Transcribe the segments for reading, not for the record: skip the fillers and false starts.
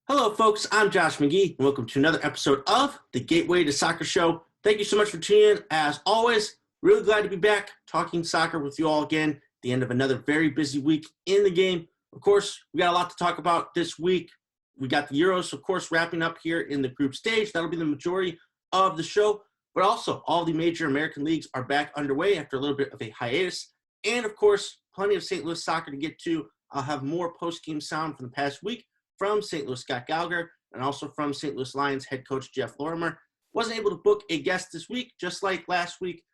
Hello, folks. I'm Josh McGee, and welcome to another episode of the Gateway to Soccer Show. Thank you so much for tuning in. As always, really glad to be back talking soccer with you all again at the end of another very busy week in the game. Of course, we got a lot to talk about this week. We got the Euros, of course, wrapping up here in the group stage. That'll be the majority of the show. But also, all the major American leagues are back underway after a little bit of a hiatus. And, of course, plenty of St. Louis soccer to get to. I'll have more post-game sound from the past week from St. Louis Scott Gallagher, and also from St. Louis Lions head coach Jeff Lorimer. Wasn't able to book a guest this week, just like last week.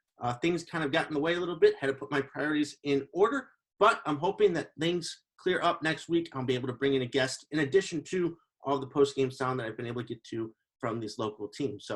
Things kind of got in the way a little bit, had to put my priorities in order, but I'm hoping that things clear up next week. I'll be able to bring in a guest in addition to all the post-game sound that I've been able to get to from these local teams.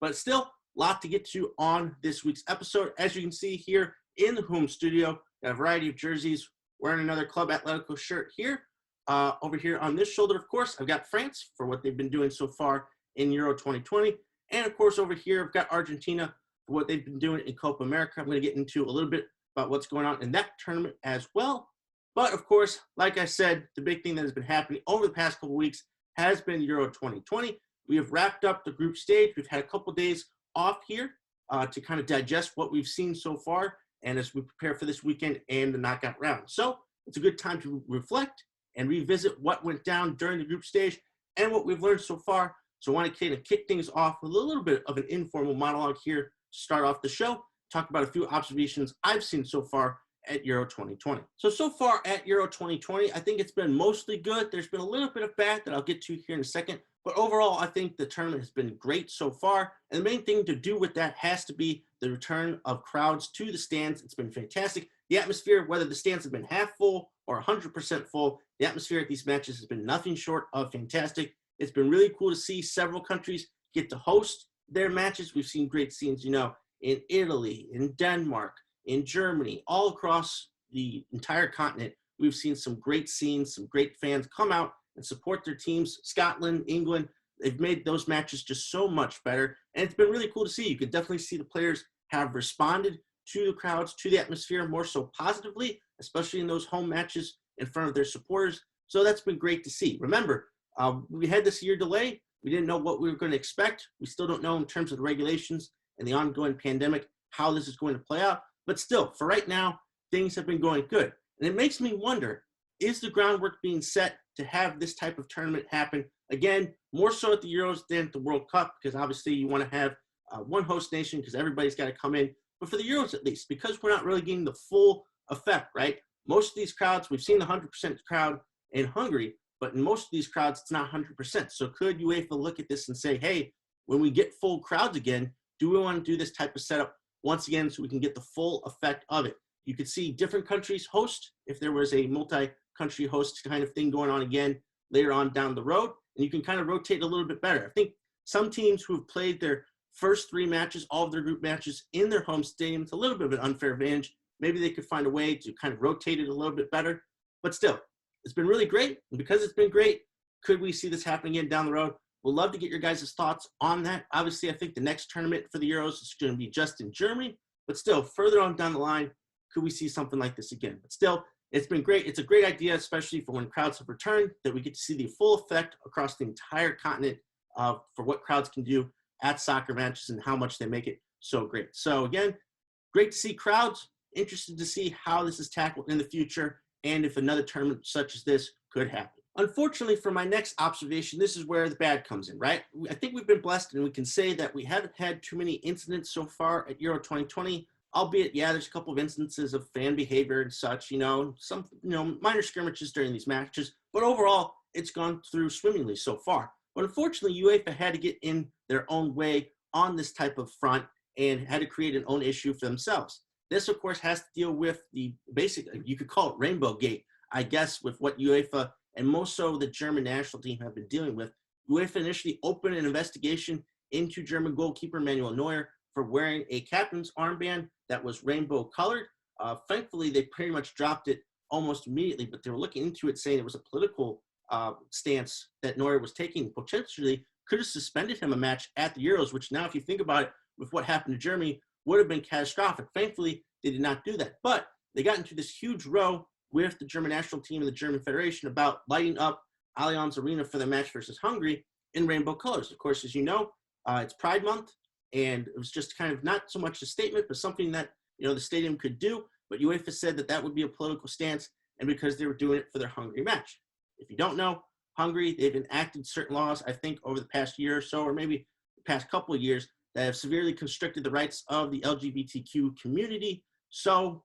But still, a lot to get to on this week's episode. As you can see here in the home studio, got a variety of jerseys, wearing another Club Atletico shirt here. Over here on this shoulder, of course, I've got France for what they've been doing so far in Euro 2020. And, of course, over here, I've got Argentina for what they've been doing in Copa America. I'm going to get into a little bit about what's going on in that tournament as well. But, of course, like I said, the big thing that has been happening over the past couple of weeks has been Euro 2020. We have wrapped up the group stage. We've had a couple days off here to kind of digest what we've seen so far and as we prepare for this weekend and the knockout round. So it's a good time to reflect and revisit what went down during the group stage and what we've learned so far. So I want to kind of kick things off with a little bit of an informal monologue here to start off the show, talk about a few observations I've seen so far at Euro 2020. So far at Euro 2020, I think it's been mostly good. There's been a little bit of bad that I'll get to here in a second. But overall, I think the tournament has been great so far. And the main thing to do with that has to be the return of crowds to the stands. It's been fantastic. The atmosphere, whether the stands have been half full or 100% full, the atmosphere at these matches has been nothing short of fantastic. It's been really cool to see several countries get to host their matches. We've seen great scenes, in Italy, in Denmark, in Germany, all across the entire continent. We've seen some great scenes, some great fans come out and support their teams. Scotland, England, they've made those matches just so much better. And it's been really cool to see. You could definitely see the players have responded to the crowds, to the atmosphere more so positively, especially in those home matches in front of their supporters. So that's been great to see. Remember, we had this year delay. We didn't know what we were going to expect. We still don't know in terms of the regulations and the ongoing pandemic how this is going to play out. But still, for right now, things have been going good. And it makes me wonder, is the groundwork being set to have this type of tournament happen? Again, more so at the Euros than at the World Cup, because obviously you want to have one host nation because everybody's got to come in. But for the Euros at least, because we're not really getting the full effect, right? Most of these crowds, we've seen the 100% crowd in Hungary, but in most of these crowds, it's not 100%. So could UEFA look at this and say, hey, when we get full crowds again, do we want to do this type of setup once again so we can get the full effect of it? You could see different countries host if there was a multi-country host kind of thing going on again later on down the road, and you can kind of rotate a little bit better. I think some teams who have played their first three matches, all of their group matches in their home stadium, it's a little bit of an unfair advantage. Maybe they could find a way to kind of rotate it a little bit better. But still, it's been really great. And because it's been great, could we see this happening again down the road? We'd love to get your guys' thoughts on that. Obviously, I think the next tournament for the Euros is going to be just in Germany. But still, further on down the line, could we see something like this again? But still, it's been great. It's a great idea, especially for when crowds have returned, that we get to see the full effect across the entire continent for what crowds can do at soccer matches and how much they make it so great. So again, great to see crowds. Interested to see how this is tackled in the future and if another tournament such as this could happen. Unfortunately, for my next observation, this is where the bad comes in, right? I think we've been blessed and we can say that we haven't had too many incidents so far at Euro 2020, albeit, yeah, there's a couple of instances of fan behavior and such, some, minor skirmishes during these matches, but overall, it's gone through swimmingly so far. But unfortunately, UEFA had to get in their own way on this type of front and had to create an own issue for themselves. This, of course, has to deal with the basic, you could call it Rainbow Gate, I guess, with what UEFA and most so the German national team have been dealing with. UEFA initially opened an investigation into German goalkeeper Manuel Neuer for wearing a captain's armband that was rainbow colored. Thankfully, they pretty much dropped it almost immediately, but they were looking into it saying it was a political stance that Neuer was taking, potentially could have suspended him a match at the Euros, which now, if you think about it, with what happened to Germany, would have been catastrophic. Thankfully, they did not do that. But they got into this huge row with the German national team and the German Federation about lighting up Allianz Arena for the match versus Hungary in rainbow colors. Of course, as you know, it's Pride Month, and it was just kind of not so much a statement, but something that, you know, the stadium could do. But UEFA said that that would be a political stance, and because they were doing it for their Hungary match. If you don't know, Hungary, they've enacted certain laws, I think, over the past year or so, or maybe the past couple of years, that have severely constricted the rights of the LGBTQ community. So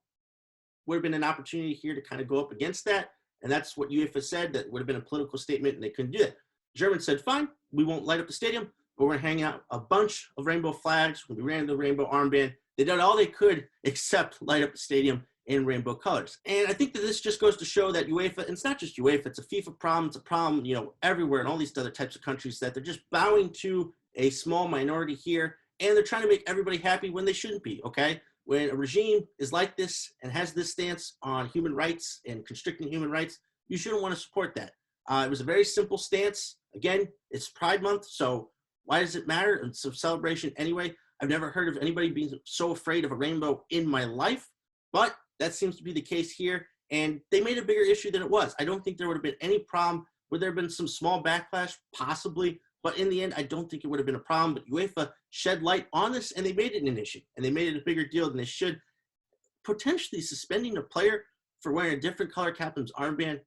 would have been an opportunity here to kind of go up against that. And that's what UEFA said, that would have been a political statement, and they couldn't do it. Germans said, fine, we won't light up the stadium, but we're going to hang out a bunch of rainbow flags. We ran the rainbow armband. They did all they could except light up the stadium in rainbow colors. And I think that this just goes to show that UEFA, and it's not just UEFA, it's a FIFA problem, it's a problem, you know, everywhere in all these other types of countries, that they're just bowing to a small minority here, and they're trying to make everybody happy when they shouldn't be, okay? When a regime is like this and has this stance on human rights and constricting human rights, you shouldn't want to support that. It was a very simple stance. Again, it's Pride Month, so why does it matter? It's a celebration anyway. I've never heard of anybody being so afraid of a rainbow in my life, but that seems to be the case here, and they made a bigger issue than it was. I don't think there would have been any problem. Would there have been some small backlash? Possibly, but in the end, I don't think it would have been a problem. But UEFA shed light on this, and they made it an issue, and they made it a bigger deal than they should. Potentially suspending a player for wearing a different color captain's armband.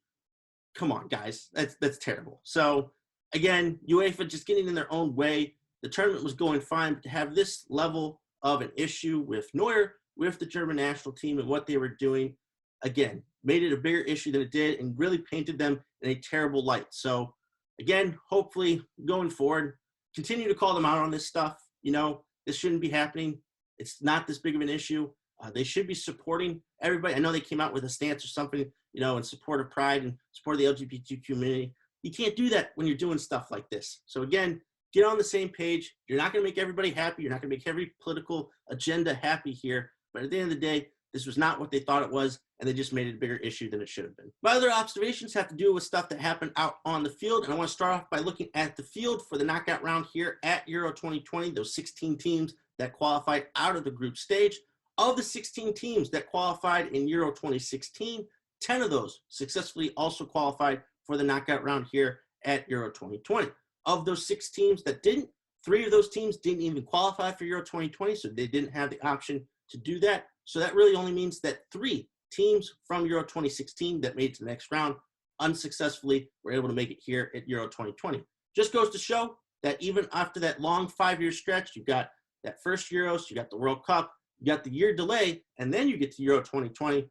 Come on, guys, that's terrible. So again, UEFA just getting in their own way. The tournament was going fine, but to have this level of an issue with Neuer, with the German national team and what they were doing, again, made it a bigger issue than it did and really painted them in a terrible light. So again, hopefully going forward, continue to call them out on this stuff. You know, this shouldn't be happening. It's not this big of an issue. They should be supporting everybody. I know they came out with a stance or something, you know, in support of Pride and support of the LGBT community. You can't do that when you're doing stuff like this. So again, get on the same page. You're not going to make everybody happy. You're not going to make every political agenda happy here. But at the end of the day, this was not what they thought it was, and they just made it a bigger issue than it should have been. My other observations have to do with stuff that happened out on the field, and I want to start off by looking at the field for the knockout round here at Euro 2020, those 16 teams that qualified out of the group stage. Of the 16 teams that qualified in Euro 2016, 10 of those successfully also qualified for the knockout round here at Euro 2020. Of those 6 teams that didn't, 3 of those teams didn't even qualify for Euro 2020, so they didn't have the option to do that. So that really only means that 3 teams from Euro 2016 that made it to the next round unsuccessfully were able to make it here at Euro 2020. Just goes to show that even after that long 5-year stretch, you've got that first Euros, you got the World Cup, you got the year delay, and then you get to Euro 2020.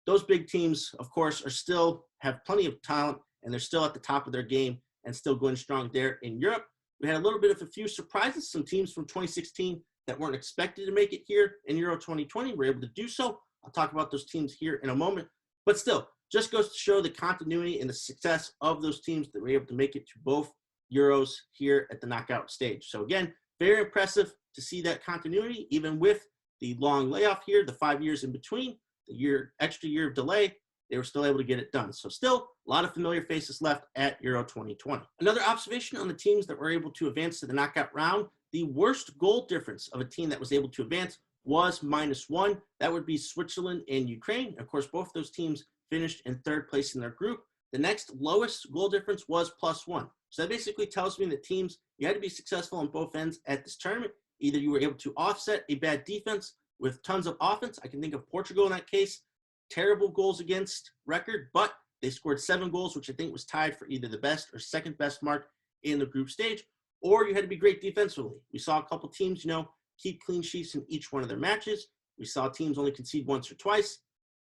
Those big teams, of course, are still have plenty of talent, and they're still at the top of their game and still going strong there in Europe. We had a little bit of a few surprises. Some teams from 2016 that weren't expected to make it here in Euro 2020 were able to do so. I'll talk about those teams here in a moment. But still, just goes to show the continuity and the success of those teams that were able to make it to both Euros here at the knockout stage. So again, very impressive to see that continuity, even with the long layoff here, the 5 years in between, the extra year of delay, they were still able to get it done. So still, a lot of familiar faces left at Euro 2020. Another observation on the teams that were able to advance to the knockout round, the worst goal difference of a team that was able to advance was -1. That would be Switzerland and Ukraine. Of course, both those teams finished in 3rd place in their group. The next lowest goal difference was +1. So that basically tells me that teams, you had to be successful on both ends at this tournament. Either you were able to offset a bad defense with tons of offense. I can think of Portugal in that case. Terrible goals against record, but they scored 7 goals, which I think was tied for either the best or second best mark in the group stage. Or you had to be great defensively. We saw a couple teams, you know, keep clean sheets in each one of their matches. We saw teams only concede once or twice.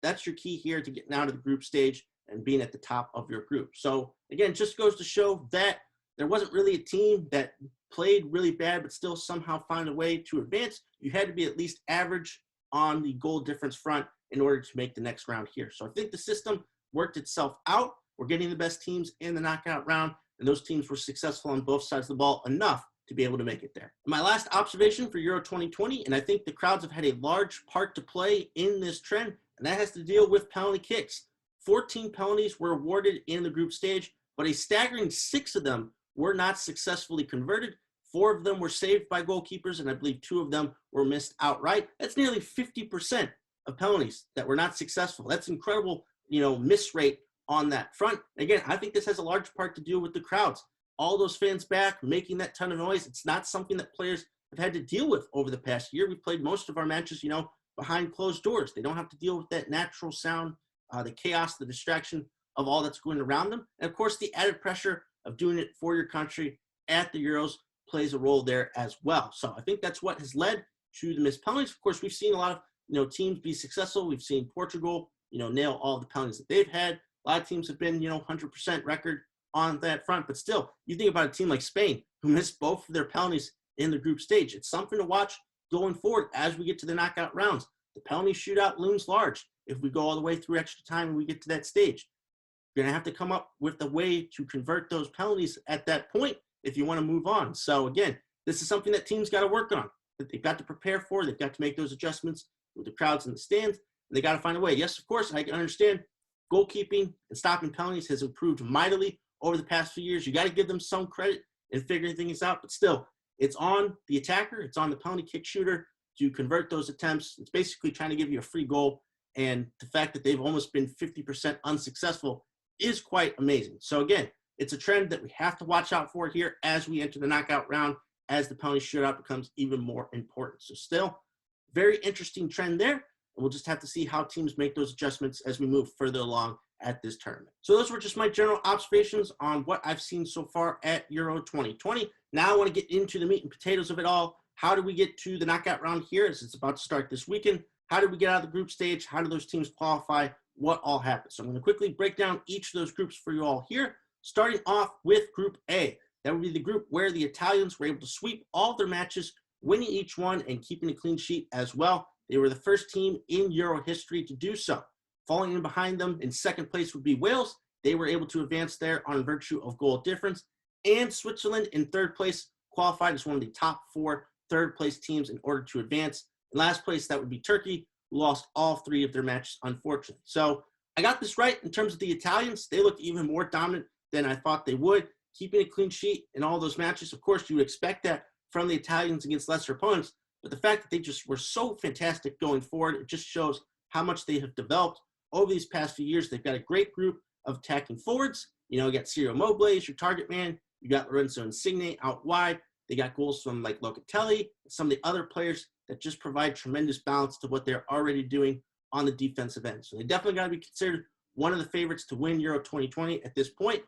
That's your key here to getting out of the group stage and being at the top of your group. So again, just goes to show that there wasn't really a team that played really bad but still somehow found a way to advance. You had to be at least average on the goal difference front in order to make the next round here. So I think the system worked itself out. We're getting the best teams in the knockout round, and those teams were successful on both sides of the ball enough to be able to make it there. My last observation for Euro 2020, and I think the crowds have had a large part to play in this trend, and that has to deal with penalty kicks. 14 penalties were awarded in the group stage, but a staggering 6 of them were not successfully converted. 4 of them were saved by goalkeepers, and I believe 2 of them were missed outright. That's nearly 50% of penalties that were not successful. That's incredible, you know, miss rate on that front. Again, I think this has a large part to do with the crowds. All those fans back, making that ton of noise. It's not something that players have had to deal with over the past year. We've played most of our matches, behind closed doors. They don't have to deal with that natural sound, the chaos, the distraction of all that's going around them. And of course, the added pressure of doing it for your country at the Euros plays a role there as well. So I think that's what has led to the missed penalties. Of course, we've seen a lot of, teams be successful. We've seen Portugal, nail all the penalties that they've had. A lot of teams have been, 100% record on that front. But still, you think about a team like Spain, who missed both of their penalties in the group stage. It's something to watch going forward as we get to the knockout rounds. The penalty shootout looms large if we go all the way through extra time and we get to that stage. You're going to have to come up with a way to convert those penalties at that point if you want to move on. So again, this is something that teams got to work on, that they've got to prepare for. They've got to make those adjustments with the crowds in the stands. And they got to find a way. Yes, of course, I can understand goalkeeping and stopping penalties has improved mightily over the past few years. You got to give them some credit in figuring things out, but still, it's on the attacker, it's on the penalty kick shooter to convert those attempts. It's basically trying to give you a free goal, and the fact that they've almost been 50% unsuccessful is quite amazing. So again, it's a trend that we have to watch out for here as we enter the knockout round, as the penalty shootout becomes even more important. So still, very interesting trend there, and we'll just have to see how teams make those adjustments as we move further along at this tournament. So those were just my general observations on what I've seen so far at Euro 2020. Now I want to get into the meat and potatoes of it all. How do we get to the knockout round here, as it's about to start this weekend? How do we get out of the group stage? How do those teams qualify? What all happens? So I'm going to quickly break down each of those groups for you all here, starting off with Group A. That would be the group where the Italians were able to sweep all of their matches, winning each one and keeping a clean sheet as well. They were the first team in Euro history to do so. Falling in behind them in second place would be Wales. They were able to advance there on virtue of goal difference. And Switzerland in third place qualified as one of the top 4 third place teams in order to advance. In last place, that would be Turkey, who lost all 3 of their matches, unfortunately. So I got this right in terms of the Italians. They looked even more dominant than I thought they would, keeping a clean sheet in all those matches. Of course, you would expect that from the Italians against lesser opponents, but the fact that they just were so fantastic going forward, it just shows how much they have developed over these past few years. They've got a great group of attacking forwards. You got Ciro Immobile as your target man. You got Lorenzo Insigne out wide. They got goals from like Locatelli, some of the other players that just provide tremendous balance to what they're already doing on the defensive end. So they definitely got to be considered one of the favorites to win Euro 2020 at this point.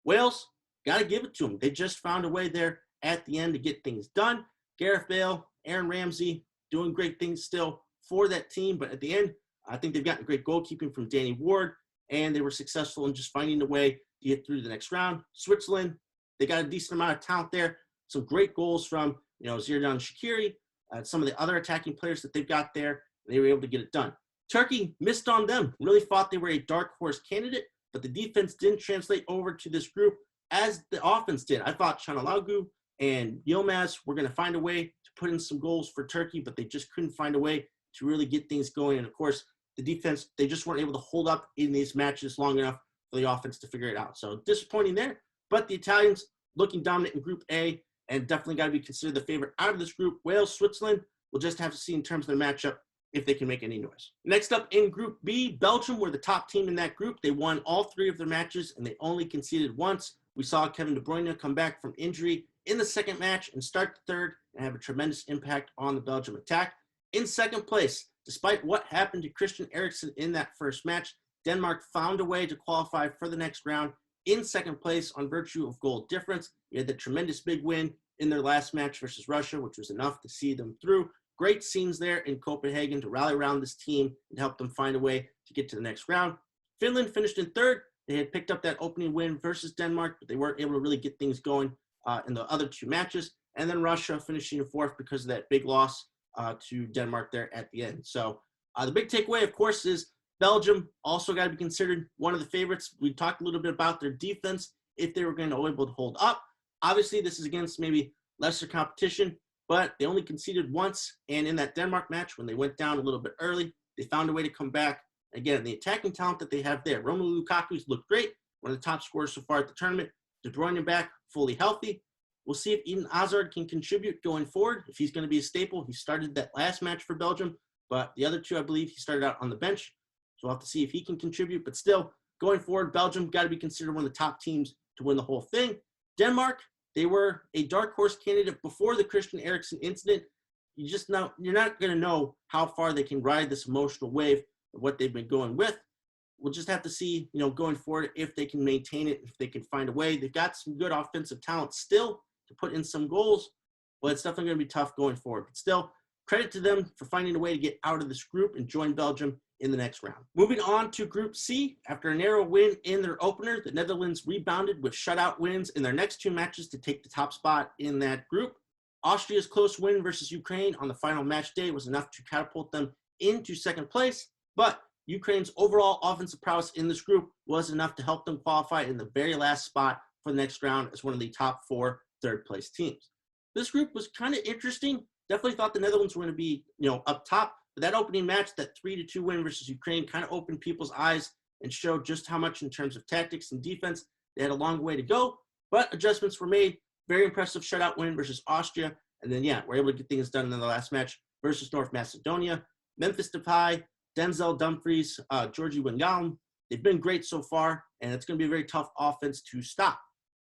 Wales, got to give it to them. They just found a way there at the end to get things done. Gareth Bale, Aaron Ramsey, doing great things still for that team. But at the end, I think they've gotten great goalkeeping from Danny Ward, and they were successful in just finding a way to get through the next round. Switzerland, they got a decent amount of talent there. Some great goals from, Xherdan Shaqiri, some of the other attacking players that they've got there. They were able to get it done. Turkey missed on them. Really thought they were a dark horse candidate, but the defense didn't translate over to this group as the offense did. I thought Çalhanoğlu and Yilmaz were going to find a way to put in some goals for Turkey, but they just couldn't find a way to really get things going. And of course, the defense, they just weren't able to hold up in these matches long enough for the offense to figure it out. So disappointing there, but the Italians looking dominant in Group A, and definitely got to be considered the favorite out of this group. Wales, Switzerland, we'll just have to see in terms of their matchup if they can make any noise. Next up in Group B, Belgium were the top team in that group. They won all 3 of their matches, and they only conceded once. We saw Kevin De Bruyne come back from injury in the second match and start the third and have a tremendous impact on the Belgium attack. In second place, despite what happened to Christian Eriksen in that first match, Denmark found a way to qualify for the next round in second place on virtue of goal difference. They had the tremendous big win in their last match versus Russia, which was enough to see them through. Great scenes there in Copenhagen to rally around this team and help them find a way to get to the next round. Finland finished in third. They had picked up that opening win versus Denmark, but they weren't able to really get things going in the other 2 matches. And then Russia finishing in fourth because of that big loss to Denmark there at the end. So the big takeaway, of course, is Belgium also got to be considered one of the favorites. We talked a little bit about their defense, if they were going to be able to hold up. Obviously, this is against maybe lesser competition, but they only conceded once. And in that Denmark match, when they went down a little bit early, they found a way to come back. Again, the attacking talent that they have there. Romelu Lukaku's looked great, one of the top scorers so far at the tournament. De Bruyne back, fully healthy. We'll see if Eden Hazard can contribute going forward, if he's going to be a staple. He started that last match for Belgium, but the other 2, I believe, he started out on the bench. So we'll have to see if he can contribute. But still, going forward, Belgium got to be considered one of the top teams to win the whole thing. Denmark, they were a dark horse candidate before the Christian Eriksen incident. You're not going to know how far they can ride this emotional wave of what they've been going with. We'll just have to see, going forward, if they can maintain it, if they can find a way. They've got some good offensive talent still to put in some goals, but it's definitely going to be tough going forward. But still, credit to them for finding a way to get out of this group and join Belgium in the next round. Moving on to Group C, after a narrow win in their opener, the Netherlands rebounded with shutout wins in their next 2 matches to take the top spot in that group. Austria's close win versus Ukraine on the final match day was enough to catapult them into second place, but Ukraine's overall offensive prowess in this group was enough to help them qualify in the very last spot for the next round as one of the top 4 third-place teams. This group was kind of interesting. Definitely thought the Netherlands were going to be, up top. But that opening match, that 3-2 win versus Ukraine, kind of opened people's eyes and showed just how much in terms of tactics and defense they had a long way to go. But adjustments were made. Very impressive shutout win versus Austria. And then, we're able to get things done in the last match versus North Macedonia. Memphis Depay, Denzel Dumfries, Georgie Wijnaldum, they've been great so far, and it's going to be a very tough offense to stop.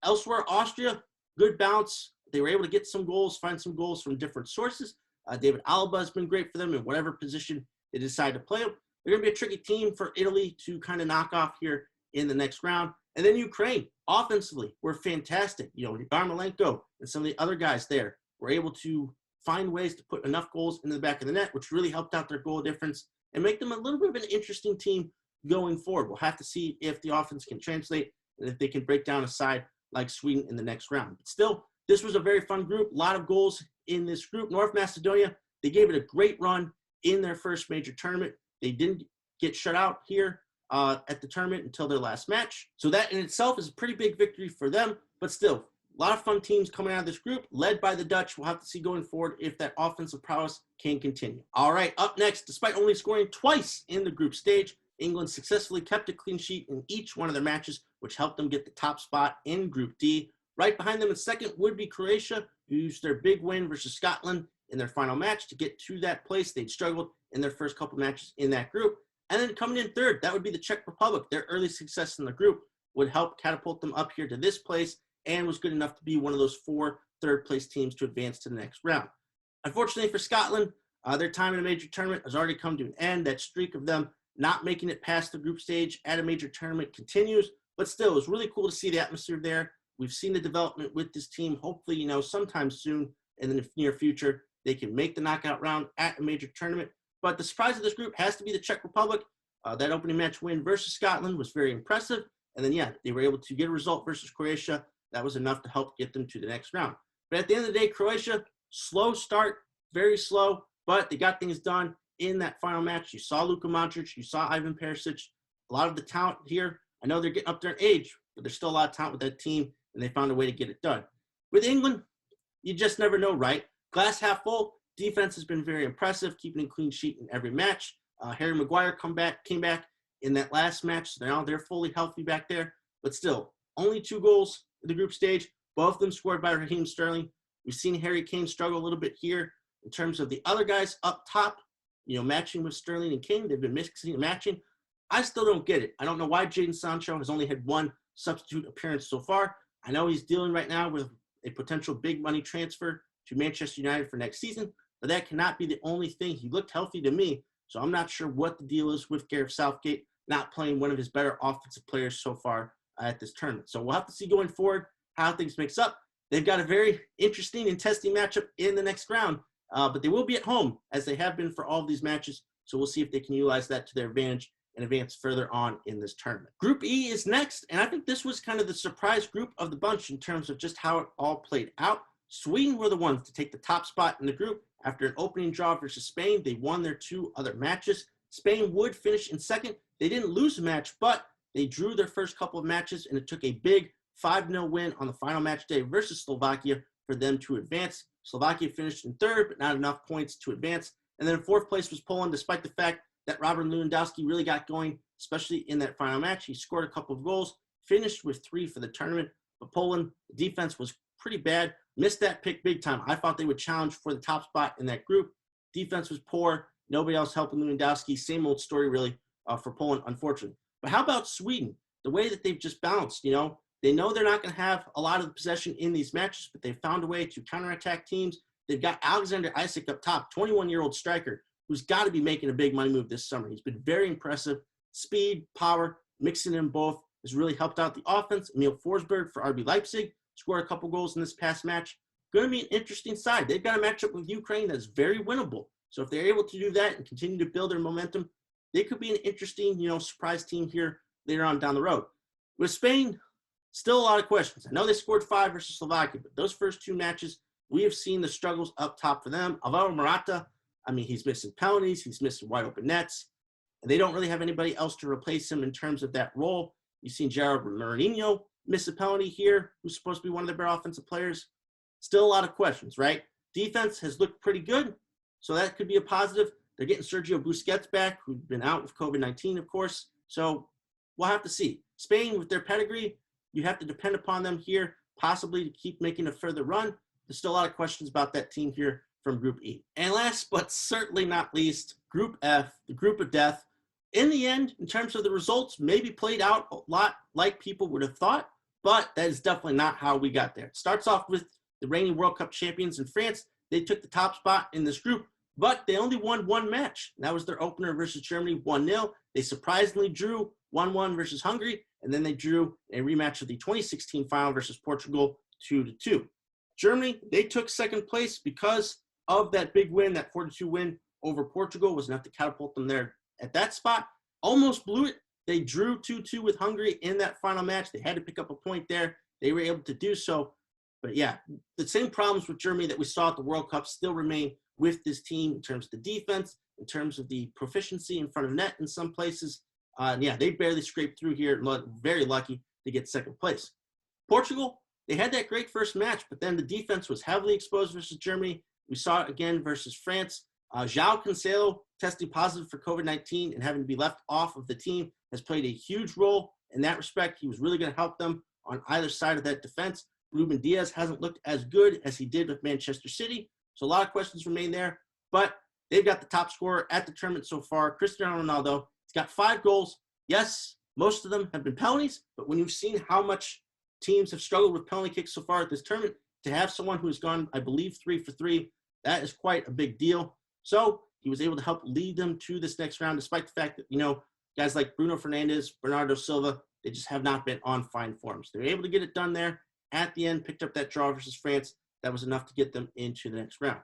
Elsewhere, Austria, good bounce. They were able to get some goals, find some goals from different sources. David Alaba has been great for them in whatever position they decide to play them. They're going to be a tricky team for Italy to kind of knock off here in the next round. And then Ukraine, offensively, were fantastic. Yarmolenko and some of the other guys there were able to find ways to put enough goals into the back of the net, which really helped out their goal difference and make them a little bit of an interesting team going forward. We'll have to see if the offense can translate and if they can break down a side like Sweden in the next round. But still, this was a very fun group. A lot of goals in this group. North Macedonia, they gave it a great run in their first major tournament. They didn't get shut out here at the tournament until their last match. So that in itself is a pretty big victory for them. But still, a lot of fun teams coming out of this group, led by the Dutch. We'll have to see going forward if that offensive prowess can continue. All right, up next, despite only scoring twice in the group stage, England successfully kept a clean sheet in each one of their matches, which helped them get the top spot in Group D. Right behind them in second would be Croatia, who used their big win versus Scotland in their final match to get to that place. They'd struggled in their first couple matches in that group. And then coming in third, that would be the Czech Republic. Their early success in the group would help catapult them up here to this place and was good enough to be one of those 4 third-place teams to advance to the next round. Unfortunately for Scotland, their time in a major tournament has already come to an end. That streak of them not making it past the group stage at a major tournament continues. But still, it was really cool to see the atmosphere there. We've seen the development with this team. Hopefully, sometime soon in the near future, they can make the knockout round at a major tournament. But the surprise of this group has to be the Czech Republic. That opening match win versus Scotland was very impressive. And then, they were able to get a result versus Croatia. That was enough to help get them to the next round. But at the end of the day, Croatia, slow start, very slow, but they got things done in that final match. You saw Luka Modric, you saw Ivan Perisic, a lot of the talent here. I know they're getting up there in age, but there's still a lot of talent with that team, and they found a way to get it done. With England, you just never know, right? Glass half full, defense has been very impressive, keeping a clean sheet in every match. Harry Maguire came back in that last match, so now they're fully healthy back there. But still, only 2 goals in the group stage, both of them scored by Raheem Sterling. We've seen Harry Kane struggle a little bit here in terms of the other guys up top, matching with Sterling and King. They've been mixing and matching. I still don't get it. I don't know why Jadon Sancho has only had 1 substitute appearance so far. I know he's dealing right now with a potential big money transfer to Manchester United for next season, but that cannot be the only thing. He looked healthy to me, so I'm not sure what the deal is with Gareth Southgate not playing one of his better offensive players so far at this tournament. So we'll have to see going forward how things mix up. They've got a very interesting and testing matchup in the next round, but they will be at home as they have been for all of these matches. So we'll see if they can utilize that to their advantage and advance further on in this tournament. Group E is next, and I think this was kind of the surprise group of the bunch in terms of just how it all played out. Sweden were the ones to take the top spot in the group. After an opening draw versus Spain, they won their 2 other matches. Spain would finish in second. They didn't lose a match, but they drew their first couple of matches, and it took a big 5-0 win on the final match day versus Slovakia for them to advance. Slovakia finished in third, but not enough points to advance. And then in fourth place was Poland, despite the fact that Robert Lewandowski really got going, especially in that final match. He scored a couple of goals, finished with 3 for the tournament. But Poland, the defense was pretty bad, missed that pick big time. I thought they would challenge for the top spot in that group. Defense was poor. Nobody else helping Lewandowski. Same old story, really, for Poland, unfortunately. But But how about Sweden? The way that they've just bounced, you know, they know they're not going to have a lot of the possession in these matches, but they've found a way to counterattack teams. They've got Alexander Isak up top, 21-year-old striker, who's got to be making a big money move this summer. He's been very impressive. Speed, power, mixing in both has really helped out the offense. Emil Forsberg for RB Leipzig scored a couple goals in this past match. Going to be an interesting side. They've got a matchup with Ukraine that's very winnable. So if they're able to do that and continue to build their momentum, they could be an interesting, you know, surprise team here later on down the road. With Spain, still a lot of questions. I know they scored 5 versus Slovakia, but those first 2 matches, we have seen the struggles up top for them. Alvaro Morata, I mean, he's missing penalties, he's missing wide open nets, and they don't really have anybody else to replace him in terms of that role. You've seen Gerard Mourinho miss a penalty here, who's supposed to be one of their better offensive players. Still a lot of questions, right? Defense has looked pretty good, so that could be a positive. They're getting Sergio Busquets back, who's been out with COVID-19, of course. So we'll have to see. Spain, with their pedigree, you have to depend upon them here, possibly to keep making a further run. There's still a lot of questions about that team here from Group E. And last but certainly not least, Group F, the group of death. In the end, in terms of the results, maybe played out a lot like people would have thought, but that is definitely not how we got there. It starts off with the reigning World Cup champions in France. They took the top spot in this group, but they only won 1 match. That was their opener versus Germany, 1-0. They surprisingly drew 1-1 versus Hungary, and then they drew a rematch of the 2016 final versus Portugal, 2-2. Germany, they took second place because of that big win. That 4-2 win over Portugal was enough to catapult them there at that spot. Almost blew it. They drew 2-2 with Hungary in that final match. They had to pick up a point there. They were able to do so. But yeah, the same problems with Germany that we saw at the World Cup still remain with this team in terms of the defense, in terms of the proficiency in front of net in some places. Yeah, they barely scraped through here. Very lucky to get second place. Portugal, they had that great first match, but then the defense was heavily exposed versus Germany. We saw it again versus France. João Cancelo testing positive for COVID-19 and having to be left off of the team has played a huge role in that respect. He was really going to help them on either side of that defense. Ruben Diaz hasn't looked as good as he did with Manchester City. So a lot of questions remain there, but they've got the top scorer at the tournament so far, Cristiano Ronaldo. He's got 5 goals. Yes, most of them have been penalties, but when you've seen how much teams have struggled with penalty kicks so far at this tournament, to have someone who has gone, I believe, 3 for 3, that is quite a big deal. So he was able to help lead them to this next round, despite the fact that, you know, guys like Bruno Fernandes, Bernardo Silva, they just have not been on fine forms. They were able to get it done there. At the end, picked up that draw versus France. That was enough to get them into the next round.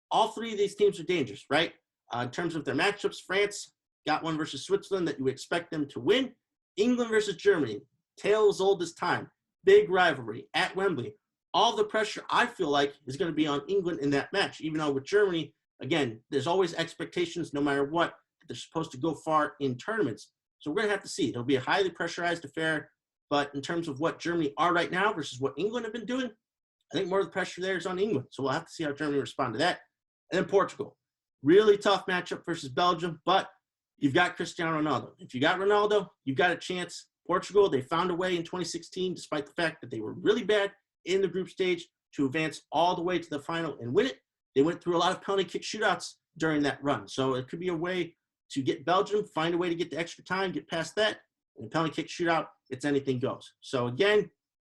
All 3 of these teams are dangerous, right? In terms of their matchups, France got one versus Switzerland that you would expect them to win. England versus Germany, tale as old as time. Big rivalry at Wembley. All the pressure, I feel like, is going to be on England in that match, even though with Germany, again, there's always expectations, no matter what, that they're supposed to go far in tournaments. So we're going to have to see. It'll be a highly pressurized affair. But in terms of what Germany are right now versus what England have been doing, I think more of the pressure there is on England. So we'll have to see how Germany respond to that. And then Portugal. Really tough matchup versus Belgium, but you've got Cristiano Ronaldo. If you got Ronaldo, you've got a chance. Portugal, they found a way in 2016, despite the fact that they were really bad in the group stage, to advance all the way to the final and win it. They went through a lot of penalty kick shootouts during that run. So it could be a way to get Belgium, find a way to get the extra time, get past that. In a penalty kick shootout, it's anything goes. So again,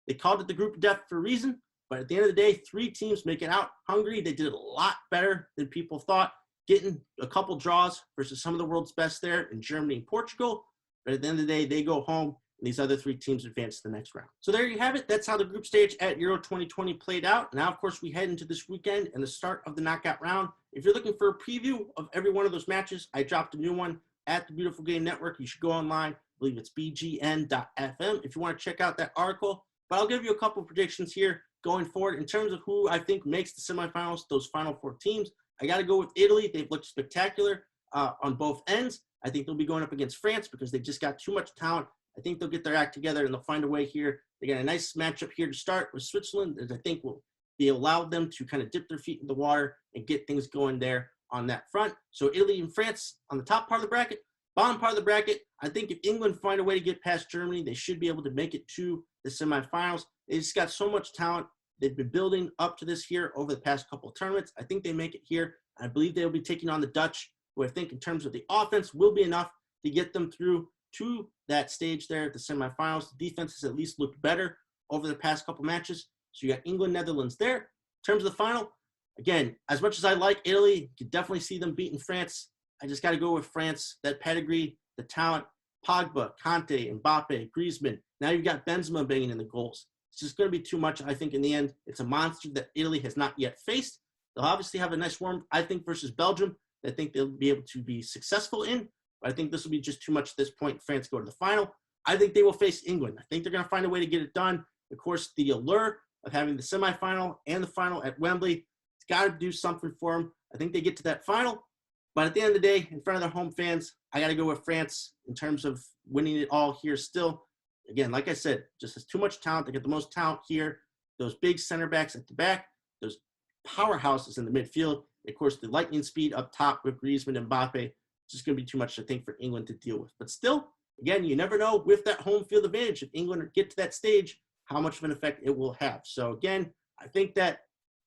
they called it the group of death for a reason, but at the end of the day, 3 teams make it out. Hungary, they did a lot better than people thought, getting a couple draws versus some of the world's best there in Germany and Portugal. But at the end of the day, they go home, and these other 3 teams advance to the next round. So there you have it. That's how the group stage at Euro 2020 played out. Now, of course, we head into this weekend and the start of the knockout round. If you're looking for a preview of every one of those matches, I dropped a new one at the Beautiful Game Network. You should go online. I believe it's bgn.fm if you want to check out that article. But I'll give you a couple of predictions here going forward in terms of who I think makes the semifinals, those final 4 teams. I got to go with Italy. They've looked spectacular on both ends. I think they'll be going up against France because they've just got too much talent. I think they'll get their act together and they'll find a way here. They got a nice matchup here to start with Switzerland, that I think will be allowed them to kind of dip their feet in the water and get things going there on that front. So Italy and France on the top part of the bracket. Bottom part of the bracket, I think if England find a way to get past Germany, they should be able to make it to the semifinals. They just got so much talent. They've been building up to this here over the past couple of tournaments. I think they make it here. I believe they'll be taking on the Dutch, who I think in terms of the offense will be enough to get them through to that stage there at the semifinals. The defense has at least looked better over the past couple matches. So you got England, Netherlands there. In terms of the final, again, as much as I like Italy, you can definitely see them beating France. I just got to go with France. That pedigree, the talent, Pogba, Conte, Mbappe, Griezmann. Now you've got Benzema banging in the goals. It's just going to be too much. I think in the end, it's a monster that Italy has not yet faced. They'll obviously have a nice warm, I think, versus Belgium. I think they'll be able to be successful in. But I think this will be just too much at this point. France go to the final. I think they will face England. I think they're going to find a way to get it done. Of course, the allure of having the semifinal and the final at Wembley, it's got to do something for them. I think they get to that final. But at the end of the day, in front of their home fans, I got to go with France in terms of winning it all here still. Again, like I said, just has too much talent. They get the most talent here. Those big center backs at the back, those powerhouses in the midfield. Of course, the lightning speed up top with Griezmann and Mbappe. It's just going to be too much, I think, for England to deal with. But still, again, you never know with that home field advantage, if England get to that stage, how much of an effect it will have. So again, I think that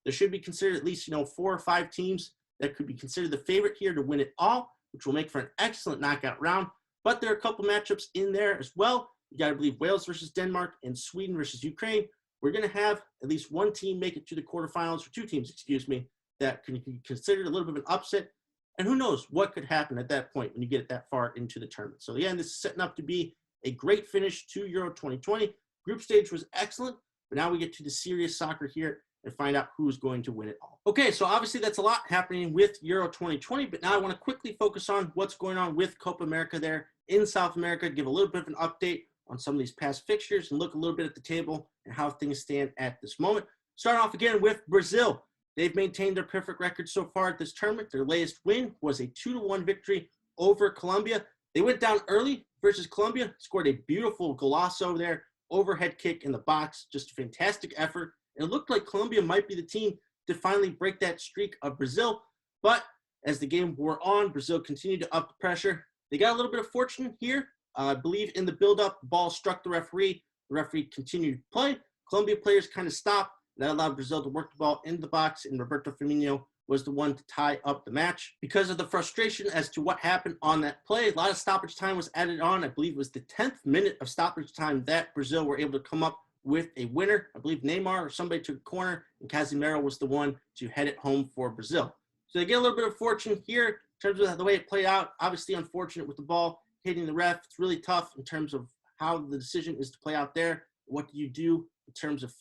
there should be considered at least, 4 or 5 teams that could be considered the favorite here to win it all, which will make for an excellent knockout round. But there are a couple matchups in there as well. You got to believe Wales versus Denmark and Sweden versus Ukraine. We're going to have at least one team make it to the quarterfinals, or 2 teams, excuse me, that can be considered a little bit of an upset. And who knows what could happen at that point when you get that far into the tournament. So again, this is setting up to be a great finish to Euro 2020. Group stage was excellent, but now we get to the serious soccer here and find out who's going to win it all. Okay, so obviously that's a lot happening with Euro 2020, but now I want to quickly focus on what's going on with Copa America there in South America, give a little bit of an update on some of these past fixtures and look a little bit at the table and how things stand at this moment. Starting off again with Brazil. They've maintained their perfect record so far at this tournament. Their latest win was a 2-1 victory over Colombia. They went down early versus Colombia, scored a beautiful golazo there, overhead kick in the box, just a fantastic effort. It looked like Colombia might be the team to finally break that streak of Brazil, but as the game wore on, Brazil continued to up the pressure. They got a little bit of fortune here. I believe in the build-up, the ball struck the referee. The referee continued to play. Colombia players kind of stopped. That allowed Brazil to work the ball into the box, and Roberto Firmino was the one to tie up the match. Because of the frustration as to what happened on that play, a lot of stoppage time was added on. I believe it was the 10th minute of stoppage time that Brazil were able to come up with a winner. I believe Neymar or somebody took a corner, and Casemiro was the one to head it home for Brazil. So they get a little bit of fortune here in terms of the way it played out. Obviously unfortunate with the ball hitting the ref. It's really tough in terms of how the decision is to play out there. What do you do in terms of,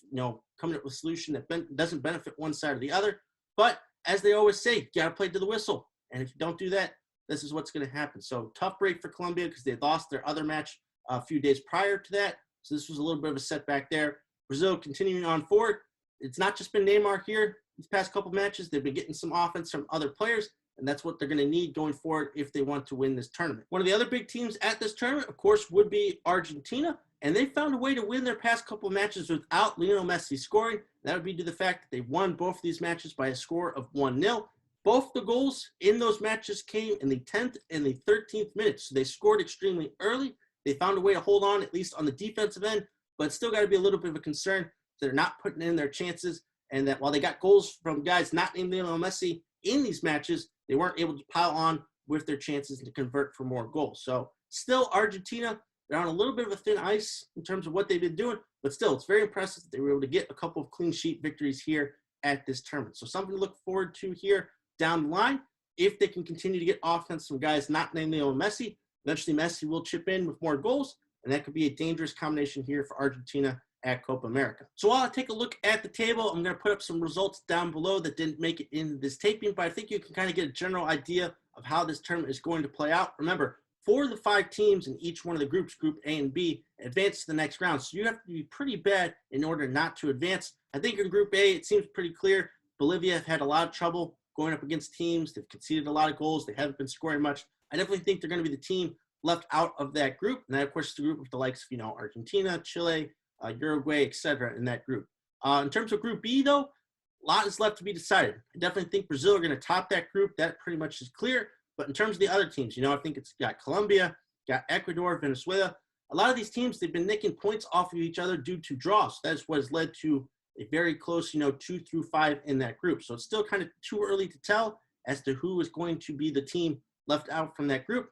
coming up with a solution that doesn't benefit one side or the other? But as they always say, you got to play to the whistle. And if you don't do that, this is what's going to happen. So tough break for Colombia because they lost their other match a few days prior to that. So this was a little bit of a setback there. Brazil continuing on forward. It's not just been Neymar here these past couple matches. They've been getting some offense from other players, and that's what they're going to need going forward if they want to win this tournament. One of the other big teams at this tournament, of course, would be Argentina. And they found a way to win their past couple of matches without Lionel Messi scoring. That would be due to the fact that they won both of these matches by a score of 1-0. Both the goals in those matches came in the 10th and the 13th minutes. So they scored extremely early. They found a way to hold on, at least on the defensive end, but it's still got to be a little bit of a concern that they're not putting in their chances, and that while they got goals from guys not named Lionel Messi in these matches, they weren't able to pile on with their chances to convert for more goals. So still Argentina, they're on a little bit of a thin ice in terms of what they've been doing, but still, it's very impressive that they were able to get a couple of clean sheet victories here at this tournament. So something to look forward to here down the line. If they can continue to get offense from guys not named Lionel Messi, eventually Messi will chip in with more goals, and that could be a dangerous combination here for Argentina at Copa America. So while I take a look at the table, I'm going to put up some results down below that didn't make it in this taping, but I think you can kind of get a general idea of how this tournament is going to play out. Remember, 4 of the 5 teams in each one of the groups, Group A and B, advance to the next round. So you have to be pretty bad in order not to advance. I think in Group A, it seems pretty clear. Bolivia have had a lot of trouble going up against teams. They've conceded a lot of goals. They haven't been scoring much. I definitely think they're going to be the team left out of that group. And that, of course, is the group with the likes of, Argentina, Chile, Uruguay, etc. in that group. In terms of Group B, though, a lot is left to be decided. I definitely think Brazil are going to top that group. That pretty much is clear. But in terms of the other teams, I think it's got Colombia, got Ecuador, Venezuela. A lot of these teams, they've been nicking points off of each other due to draws. That's what has led to a very close, 2 through 5 in that group. So it's still kind of too early to tell as to who is going to be the team left out from that group.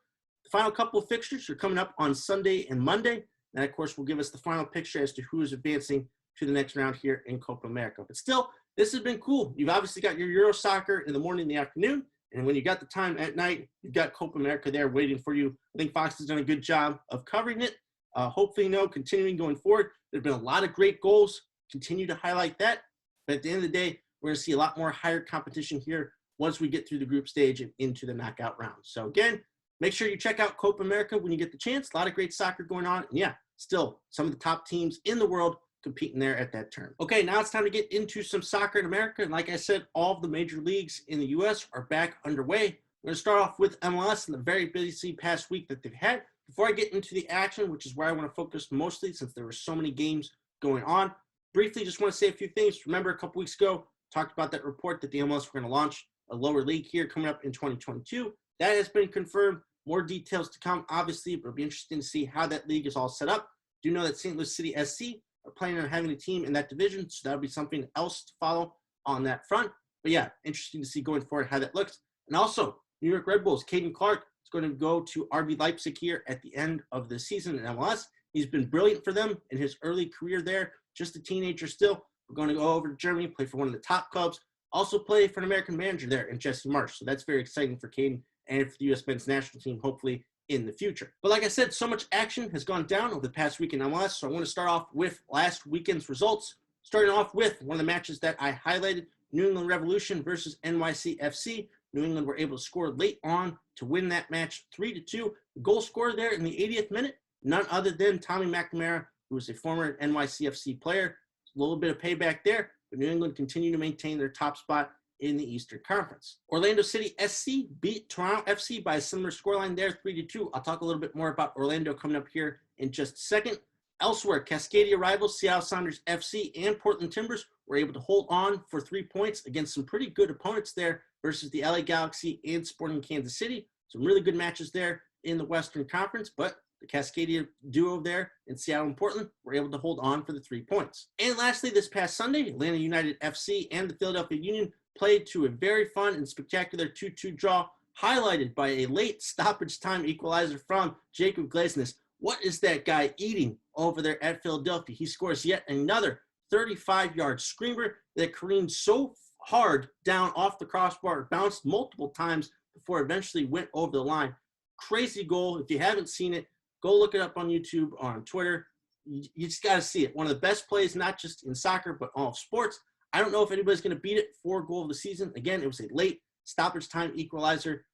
The final couple of fixtures are coming up on Sunday and Monday. And of course, will give us the final picture as to who is advancing to the next round here in Copa America. But still, this has been cool. You've obviously got your Euro soccer in the morning and the afternoon. And when you got the time at night, you've got Copa America there waiting for you. I think Fox has done a good job of covering it. Hopefully, continuing going forward. There have been a lot of great goals. Continue to highlight that. But at the end of the day, we're going to see a lot more higher competition here once we get through the group stage and into the knockout round. So again, make sure you check out Copa America when you get the chance. A lot of great soccer going on. And yeah, still some of the top teams in the world competing there at that turn. Okay, now it's time to get into some soccer in America. And like I said, all of the major leagues in the U.S. are back underway. We're going to start off with MLS and the very busy past week that they've had. Before I get into the action, which is where I want to focus mostly since there were so many games going on, briefly just want to say a few things. Remember a couple weeks ago, talked about that report that the MLS were going to launch a lower league here coming up in 2022. That has been confirmed. More details to come, obviously, but it'll be interesting to see how that league is all set up. Do know that St. Louis City SC are planning on having a team in that division, so that'll be something else to follow on that front. But yeah, interesting to see going forward how that looks. And also, New York Red Bulls, Caden Clark is going to go to RB Leipzig here at the end of the season in MLS. He's been brilliant for them in his early career there, just a teenager still. We're going to go over to Germany, play for one of the top clubs, also play for an American manager there in Jesse Marsch. So that's very exciting for Caden and for the U.S. men's national team, hopefully in the future. But like I said, so much action has gone down over the past week in MLS, so I want to start off with last weekend's results. Starting off with one of the matches that I highlighted, New England Revolution versus NYC FC. New England were able to score late on to win that match 3-2. The goal scorer there in the 80th minute, none other than Tommy McNamara, who was a former NYCFC player. A little bit of payback there, but New England continue to maintain their top spot in the Eastern Conference. Orlando City SC beat Toronto FC by a similar scoreline there, 3-2. I'll talk a little bit more about Orlando coming up here in just a second. Elsewhere, Cascadia rivals Seattle Sounders FC and Portland Timbers were able to hold on for 3 points against some pretty good opponents there versus the LA Galaxy and Sporting Kansas City. Some really good matches there in the Western Conference, but the Cascadia duo there in Seattle and Portland were able to hold on for the 3 points. And lastly, this past Sunday, Atlanta United FC and the Philadelphia Union played to a very fun and spectacular 2-2 draw, highlighted by a late stoppage time equalizer from Jacob Glesnes. What is that guy eating over there at Philadelphia? He scores yet another 35-yard screamer that careened so hard down off the crossbar, bounced multiple times before eventually went over the line. Crazy goal. If you haven't seen it, go look it up on YouTube or on Twitter. You just got to see it. One of the best plays, not just in soccer, but all of sports. I don't know if anybody's going to beat it for goal of the season. Again, it was a late stoppage time equalizer.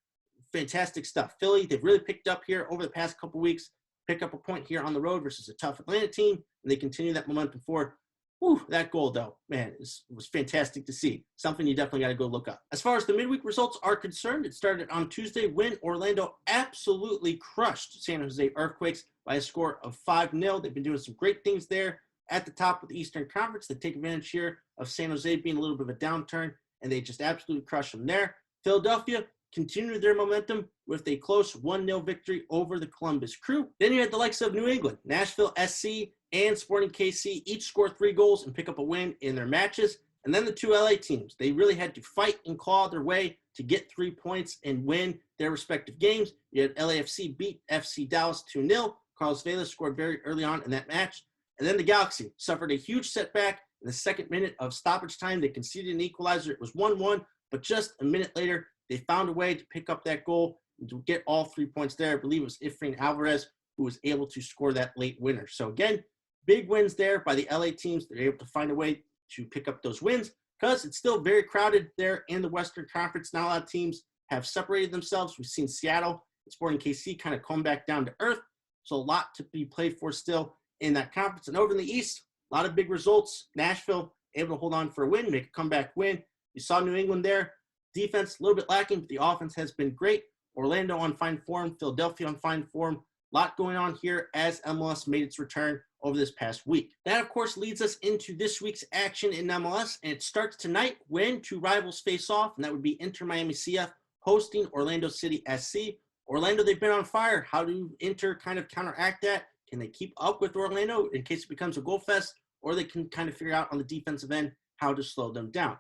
Fantastic stuff. Philly, they've really picked up here over the past couple weeks. Pick up a point here on the road versus a tough Atlanta team, and they continue that momentum forward. Whew, that goal, though, man, it was fantastic to see. Something you definitely got to go look up. As far as the midweek results are concerned, it started on Tuesday when Orlando absolutely crushed San Jose Earthquakes by a score of 5-0. They've been doing some great things there at the top of the Eastern Conference. They take advantage here of San Jose being a little bit of a downturn, and they just absolutely crush them there. Philadelphia continued their momentum with a close 1-0 victory over the Columbus Crew. Then you had the likes of New England, Nashville SC, and Sporting KC each score 3 goals and pick up a win in their matches. And then the 2 LA teams, they really had to fight and claw their way to get 3 points and win their respective games. You had LAFC beat FC Dallas 2-0. Carlos Vela scored very early on in that match. And then the Galaxy suffered a huge setback in the second minute of stoppage time. They conceded an equalizer. It was 1-1, but just a minute later, they found a way to pick up that goal and to get all 3 points there. I believe it was Efrain Alvarez who was able to score that late winner. So again, big wins there by the LA teams. They're able to find a way to pick up those wins because it's still very crowded there in the Western Conference. Not a lot of teams have separated themselves. We've seen Seattle and Sporting KC kind of come back down to earth. So a lot to be played for still in that conference. And over in the East, a lot of big results. Nashville able to hold on for a win, make a comeback win. You saw New England there. Defense a little bit lacking, but the offense has been great. Orlando on fine form, Philadelphia on fine form. A lot going on here as MLS made its return over this past week. That, of course, leads us into this week's action in MLS, and it starts tonight when 2 rivals face off, and that would be Inter Miami CF hosting Orlando City SC. Orlando, they've been on fire. How do Inter kind of counteract that? Can they keep up with Orlando in case it becomes a goal fest, or they can kind of figure out on the defensive end how to slow them down?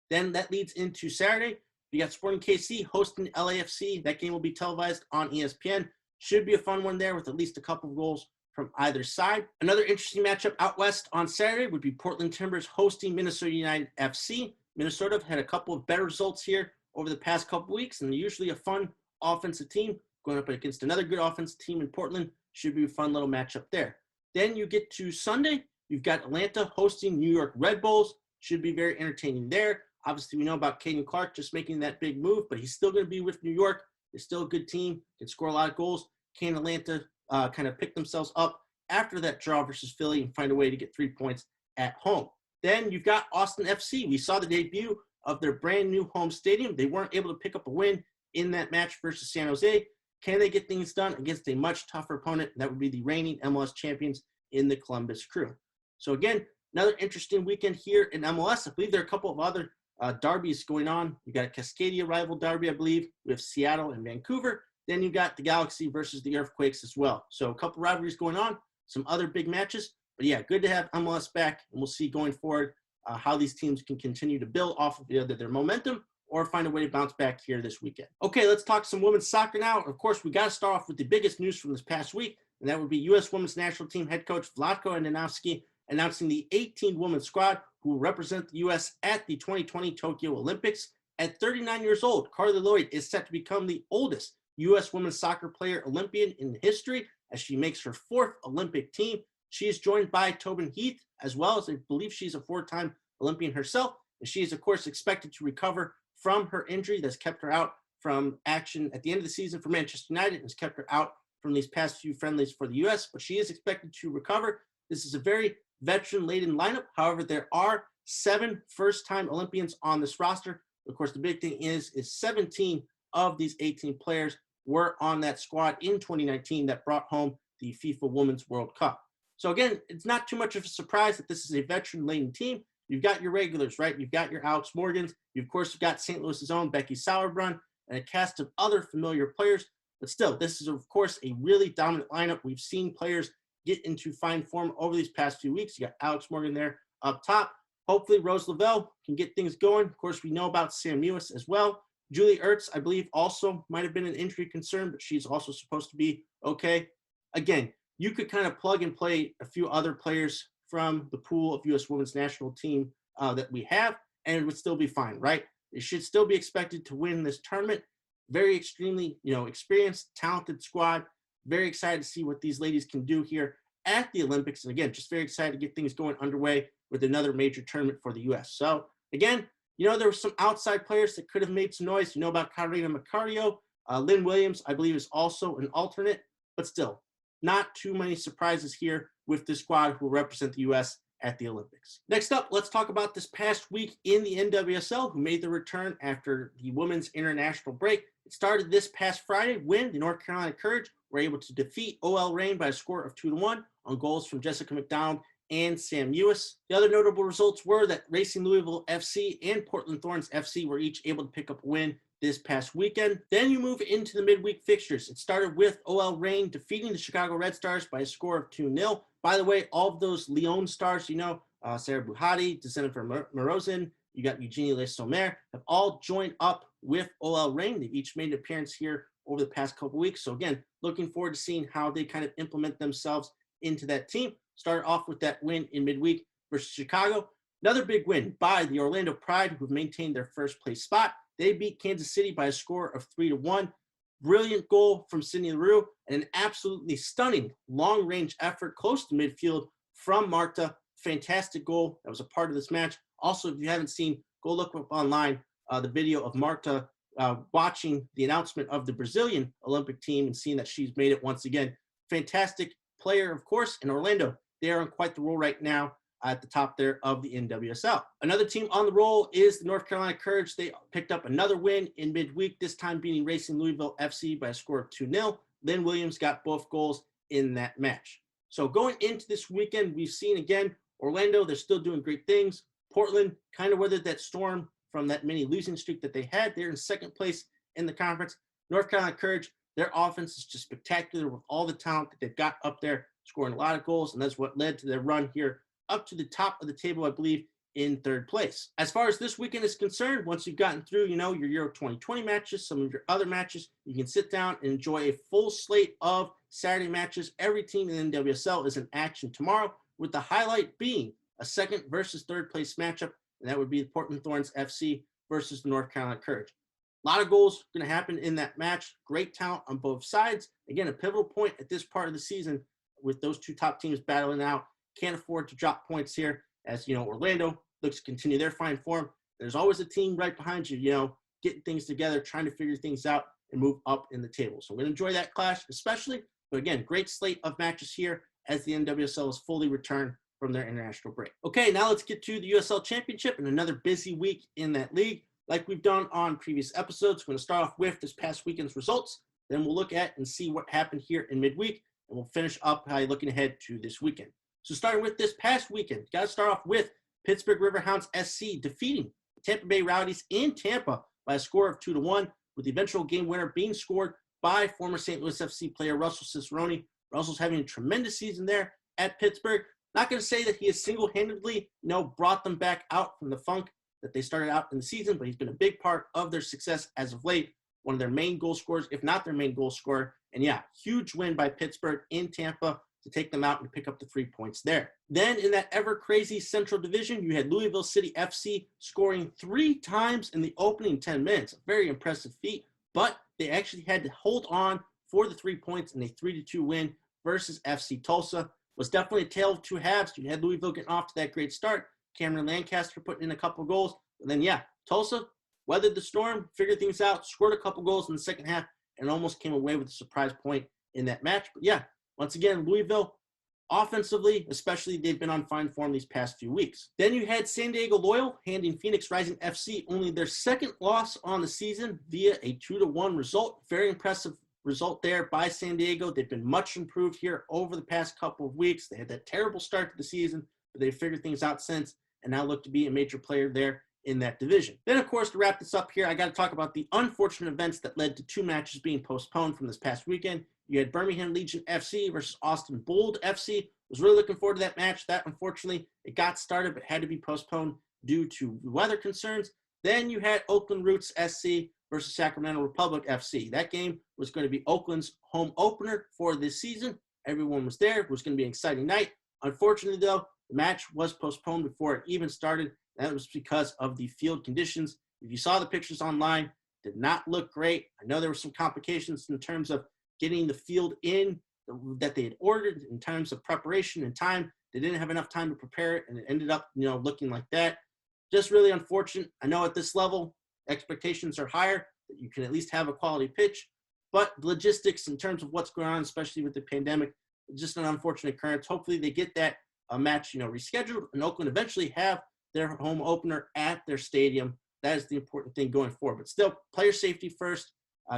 Then that leads into Saturday. You got Sporting KC hosting LAFC. That game will be televised on ESPN. Should be a fun one there with at least a couple of goals from either side. Another interesting matchup out west on Saturday would be Portland Timbers hosting Minnesota United FC. Minnesota have had a couple of better results here over the past couple of weeks, and they're usually a fun offensive team going up against another good offensive team in Portland. Should be a fun little matchup there. Then you get to Sunday. You've got Atlanta hosting New York Red Bulls. Should be very entertaining there. Obviously, we know about Caden Clark just making that big move, but he's still going to be with New York. They're still a good team, can score a lot of goals. Can Atlanta kind of pick themselves up after that draw versus Philly and find a way to get 3 points at home? Then you've got Austin FC. We saw the debut of their brand new home stadium. They weren't able to pick up a win in that match versus San Jose. Can they get things done against a much tougher opponent? That would be the reigning MLS champions in the Columbus Crew. So again, another interesting weekend here in MLS. I believe there are a couple of other derbies going on. You got a Cascadia rival derby, I believe, with Seattle and Vancouver. Then you got the Galaxy versus the Earthquakes as well. So a couple rivalries going on, some other big matches. But yeah, good to have MLS back, and we'll see going forward how these teams can continue to build off of either their momentum or find a way to bounce back here this weekend. Okay, let's talk some women's soccer now. Of course, we got to start off with the biggest news from this past week, and that would be U.S. Women's National Team head coach Vlatko Andonovski announcing the 18 women's squad who will represent the U.S. at the 2020 Tokyo Olympics. At 39 years old, Carly Lloyd is set to become the oldest U.S. women's soccer player Olympian in history as she makes her fourth Olympic team. She is joined by Tobin Heath, as well as I believe she's a four-time Olympian herself, and she is, of course, expected to recover from her injury that's kept her out from action at the end of the season for Manchester United and has kept her out from these past few friendlies for the U.S., but she is expected to recover. This is a very veteran-laden lineup. However, there are 7 first-time Olympians on this roster. Of course, the big thing is 17 of these 18 players were on that squad in 2019 that brought home the FIFA Women's World Cup. So again, it's not too much of a surprise that this is a veteran-laden team. You've got your regulars, right? You've got your Alex Morgans. You, of course, have got St. Louis's own Becky Sauerbrunn and a cast of other familiar players. But still, this is, of course, a really dominant lineup. We've seen players get into fine form over these past few weeks. You got Alex Morgan there up top. Hopefully, Rose Lavelle can get things going. Of course, we know about Sam Mewis as well. Julie Ertz, I believe, also might have been an injury concern, but she's also supposed to be okay. Again, you could kind of plug and play a few other players from the pool of U.S. Women's National Team that we have, and it would still be fine, right? It should still be expected to win this tournament. Very extremely, experienced, talented squad. Very excited to see what these ladies can do here at the Olympics. And again, just very excited to get things going underway with another major tournament for the U.S. So again, there were some outside players that could have made some noise. You know about Carolina Macario. Lynn Williams, I believe, is also an alternate, but still not too many surprises here with this squad who will represent the U.S. at the Olympics. Next up, let's talk about this past week in the NWSL, who made the return after the women's international break. It started this past Friday when the North Carolina Courage were able to defeat OL Reign by a score of 2-1 on goals from Jessica McDonald and Sam Mewis. The other notable results were that Racing Louisville FC and Portland Thorns FC were each able to pick up a win this past weekend. Then you move into the midweek fixtures. It started with OL Reign defeating the Chicago Red Stars by a score of 2-0. By the way, all of those Lyon stars, Sarah Buhati, Jennifer Morozin, you got Eugenie Le Sommer, have all joined up with OL Reign. They've each made an appearance here over the past couple weeks. So again, looking forward to seeing how they kind of implement themselves into that team. Started off with that win in midweek versus Chicago. Another big win by the Orlando Pride, who've maintained their first place spot. They beat Kansas City by a score of 3-1. Brilliant goal from Sydney Leroux and an absolutely stunning long-range effort close to midfield from Marta. Fantastic goal. That was a part of this match. Also, if you haven't seen, go look up online the video of Marta watching the announcement of the Brazilian Olympic team and seeing that she's made it once again. Fantastic player, of course, in Orlando. They are on quite the roll right now at the top there of the NWSL. Another team on the roll is the North Carolina Courage. They picked up another win in midweek, this time beating Racing Louisville FC by a score of 2-0. Lynn Williams got both goals in that match. So going into this weekend, we've seen again, Orlando, they're still doing great things. Portland kind of weathered that storm from that mini losing streak that they had. They're in second place in the conference. North Carolina Courage, their offense is just spectacular with all the talent that they've got up there, scoring a lot of goals, and that's what led to their run here up to the top of the table, I believe, in third place. As far as this weekend is concerned, once you've gotten through, your Euro 2020 matches, some of your other matches, you can sit down and enjoy a full slate of Saturday matches. Every team in the NWSL is in action tomorrow, with the highlight being a second versus third place matchup, and that would be the Portland Thorns FC versus the North Carolina Courage. A lot of goals going to happen in that match. Great talent on both sides. Again, a pivotal point at this part of the season with those two top teams battling out. Can't afford to drop points here, as Orlando looks to continue their fine form. There's always a team right behind you, getting things together, trying to figure things out and move up in the table. So we're going to enjoy that clash, especially. But again, great slate of matches here as the NWSL is fully returned from their international break. Okay, now let's get to the USL Championship and another busy week in that league. Like we've done on previous episodes, we're going to start off with this past weekend's results. Then we'll look at and see what happened here in midweek, and we'll finish up by looking ahead to this weekend. So starting with this past weekend, got to start off with Pittsburgh Riverhounds SC defeating the Tampa Bay Rowdies in Tampa by a score of 2-1, with the eventual game winner being scored by former St. Louis FC player Russell Cicerone. Russell's having a tremendous season there at Pittsburgh. Not going to say that he has single-handedly, brought them back out from the funk that they started out in the season, but he's been a big part of their success as of late. One of their main goal scorers, if not their main goal scorer. And yeah, huge win by Pittsburgh in Tampa to take them out and pick up the 3 points there. Then in that ever crazy Central Division, you had Louisville City FC scoring 3 times in the opening 10 minutes. A very impressive feat, but they actually had to hold on for the 3 points in a 3-2 win versus FC Tulsa. Was definitely a tale of two halves. You had Louisville getting off to that great start. Cameron Lancaster putting in a couple goals. And then, Tulsa weathered the storm, figured things out, scored a couple goals in the second half, and almost came away with a surprise point in that match. But once again, Louisville, offensively, especially, they've been on fine form these past few weeks. Then you had San Diego Loyal handing Phoenix Rising FC only their second loss on the season via a 2-1 result. Very impressive result there by San Diego. They've been much improved here over the past couple of weeks. They had that terrible start to the season, but they've figured things out since and now look to be a major player there in that division. Then, of course, to wrap this up here, I got to talk about the unfortunate events that led to 2 matches being postponed from this past weekend. You had Birmingham Legion FC versus Austin Bold FC. Was really looking forward to that match. That, unfortunately, it got started but had to be postponed due to weather concerns. Then you had Oakland Roots SC versus Sacramento Republic FC. That game was going to be Oakland's home opener for this season. Everyone was there. It was going to be an exciting night. Unfortunately, though, the match was postponed before it even started. That was because of the field conditions. If you saw the pictures online, did not look great. I know there were some complications in terms of getting the field in that they had ordered in terms of preparation and time. They didn't have enough time to prepare it, and it ended up, looking like that. Just really unfortunate. I know at this level, expectations are higher, that you can at least have a quality pitch, but logistics in terms of what's going on, especially with the pandemic, just an unfortunate occurrence. Hopefully they get that match, rescheduled, and Oakland eventually have their home opener at their stadium. That is the important thing going forward. But still, player safety first.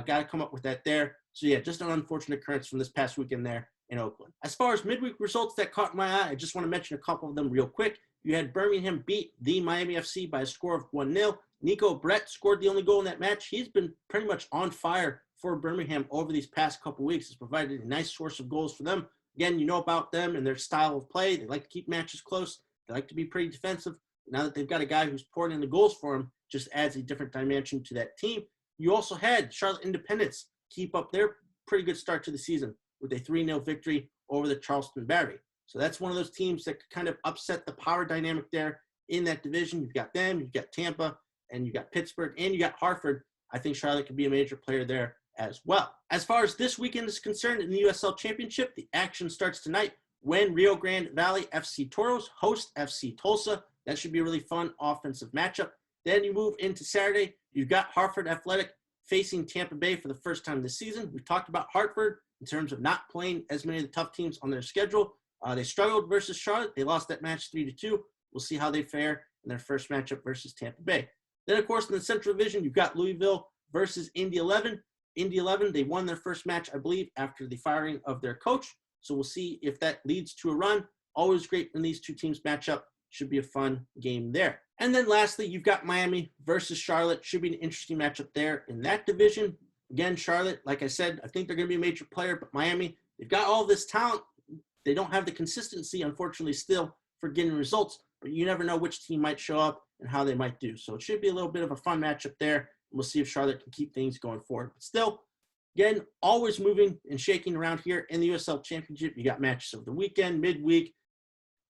Got to come up with that there. So, just an unfortunate occurrence from this past weekend there in Oakland. As far as midweek results that caught my eye, I just want to mention a couple of them real quick. You had Birmingham beat the Miami FC by a score of 1-0. Nico Brett scored the only goal in that match. He's been pretty much on fire for Birmingham over these past couple weeks. Has provided a nice source of goals for them. Again, you know about them and their style of play. They like to keep matches close. They like to be pretty defensive. Now that they've got a guy who's pouring in the goals for them, just adds a different dimension to that team. You also had Charlotte Independence keep up their pretty good start to the season with a 3-0 victory over the Charleston Battery. So that's one of those teams that could kind of upset the power dynamic there in that division. You've got them, you've got Tampa, and you've got Pittsburgh, and you got Hartford. I think Charlotte could be a major player there as well. As far as this weekend is concerned in the USL Championship, the action starts tonight when Rio Grande Valley FC Toros host FC Tulsa. That should be a really fun offensive matchup. Then you move into Saturday. You've got Hartford Athletic facing Tampa Bay for the first time this season. We've talked about Hartford in terms of not playing as many of the tough teams on their schedule. They struggled versus Charlotte. They lost that match 3-2. We'll see how they fare in their first matchup versus Tampa Bay. Then, of course, in the Central Division, you've got Louisville versus Indy 11. Indy 11, they won their first match, I believe, after the firing of their coach. So we'll see if that leads to a run. Always great when these two teams match up. Should be a fun game there. And then lastly, you've got Miami versus Charlotte. Should be an interesting matchup there in that division. Again, Charlotte, like I said, I think they're going to be a major player, but Miami, they've got all this talent. They don't have the consistency, unfortunately, still for getting results. but you never know which team might show up and how they might do. So it should be a little bit of a fun matchup there. We'll see if Charlotte can keep things going forward. But still, again, always moving and shaking around here in the USL Championship. You got matches over the weekend, midweek.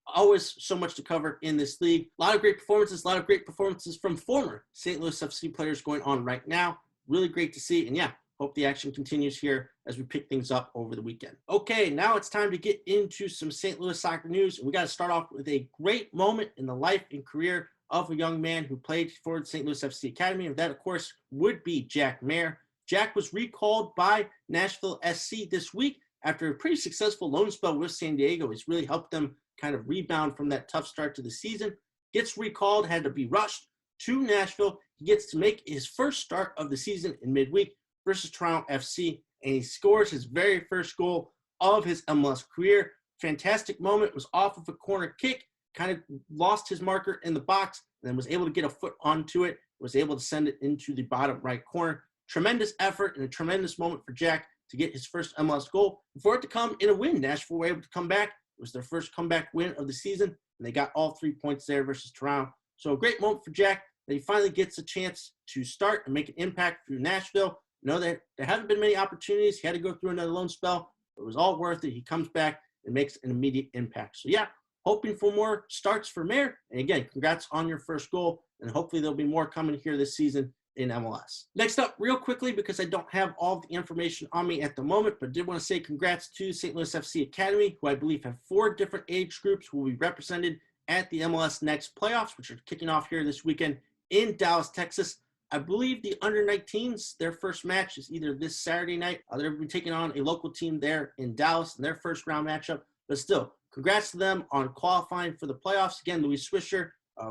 Always so much to cover in this league. A lot of great performances from former St. Louis FC players going on right now. Really great to see. And yeah, hope the action continues here as we pick things up over the weekend. Okay, now it's time to get into some St. Louis soccer news. We got to start off with a great moment in the life and career of a young man who played for the St. Louis FC Academy. And that, of course, would be Jack Maher. Jack was recalled by Nashville SC this week after a pretty successful loan spell with San Diego. He's really helped them kind of rebound from that tough start to the season. Gets recalled, had to be rushed to Nashville. He gets to make his first start of the season in midweek versus Toronto FC, and he scores his very first goal of his MLS career. Fantastic moment. Was off of a corner kick, kind of lost his marker in the box, and then was able to get a foot onto it, was able to send it into the bottom right corner. Tremendous effort and a tremendous moment for Jack to get his first MLS goal. And for it to come in a win, Nashville were able to come back. It was their first comeback win of the season, and they got all 3 points there versus Toronto. So a great moment for Jack that he finally gets a chance to start and make an impact through Nashville. I know that there haven't been many opportunities. He had to go through another loan spell. It was all worth it. He comes back and makes an immediate impact. So yeah, hoping for more starts for Maher. And again, congrats on your first goal, and hopefully there'll be more coming here this season in MLS. Next up, real quickly, because I don't have all the information on me at the moment, but did want to say congrats to St. Louis FC Academy, who I believe have 4 different age groups who will be represented at the MLS Next playoffs, which are kicking off here this weekend in Dallas, Texas. I believe the under-19s, their first match is either this Saturday night. They're going to be taking on a local team there in Dallas in their first round matchup. But still, congrats to them on qualifying for the playoffs. Again, Luis Swisher,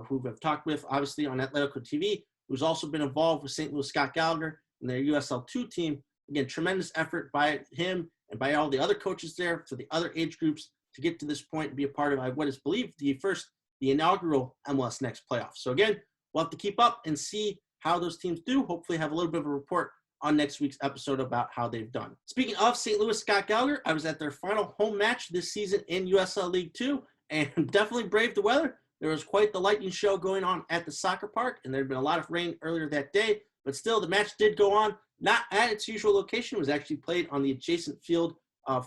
who we've talked with, obviously, on Atletico TV, who's also been involved with St. Louis Scott Gallagher and their USL2 team. Again, tremendous effort by him and by all the other coaches there for the other age groups to get to this point and be a part of what is believed the inaugural MLS Next playoffs. So again, we'll have to keep up and see how those teams do. Hopefully have a little bit of a report on next week's episode about how they've done. Speaking of St. Louis Scott Gallagher, I was at their final home match this season in USL League 2 and definitely braved the weather. There was quite the lightning show going on at the soccer park, and there had been a lot of rain earlier that day, but still the match did go on, not at its usual location. It was actually played on the adjacent field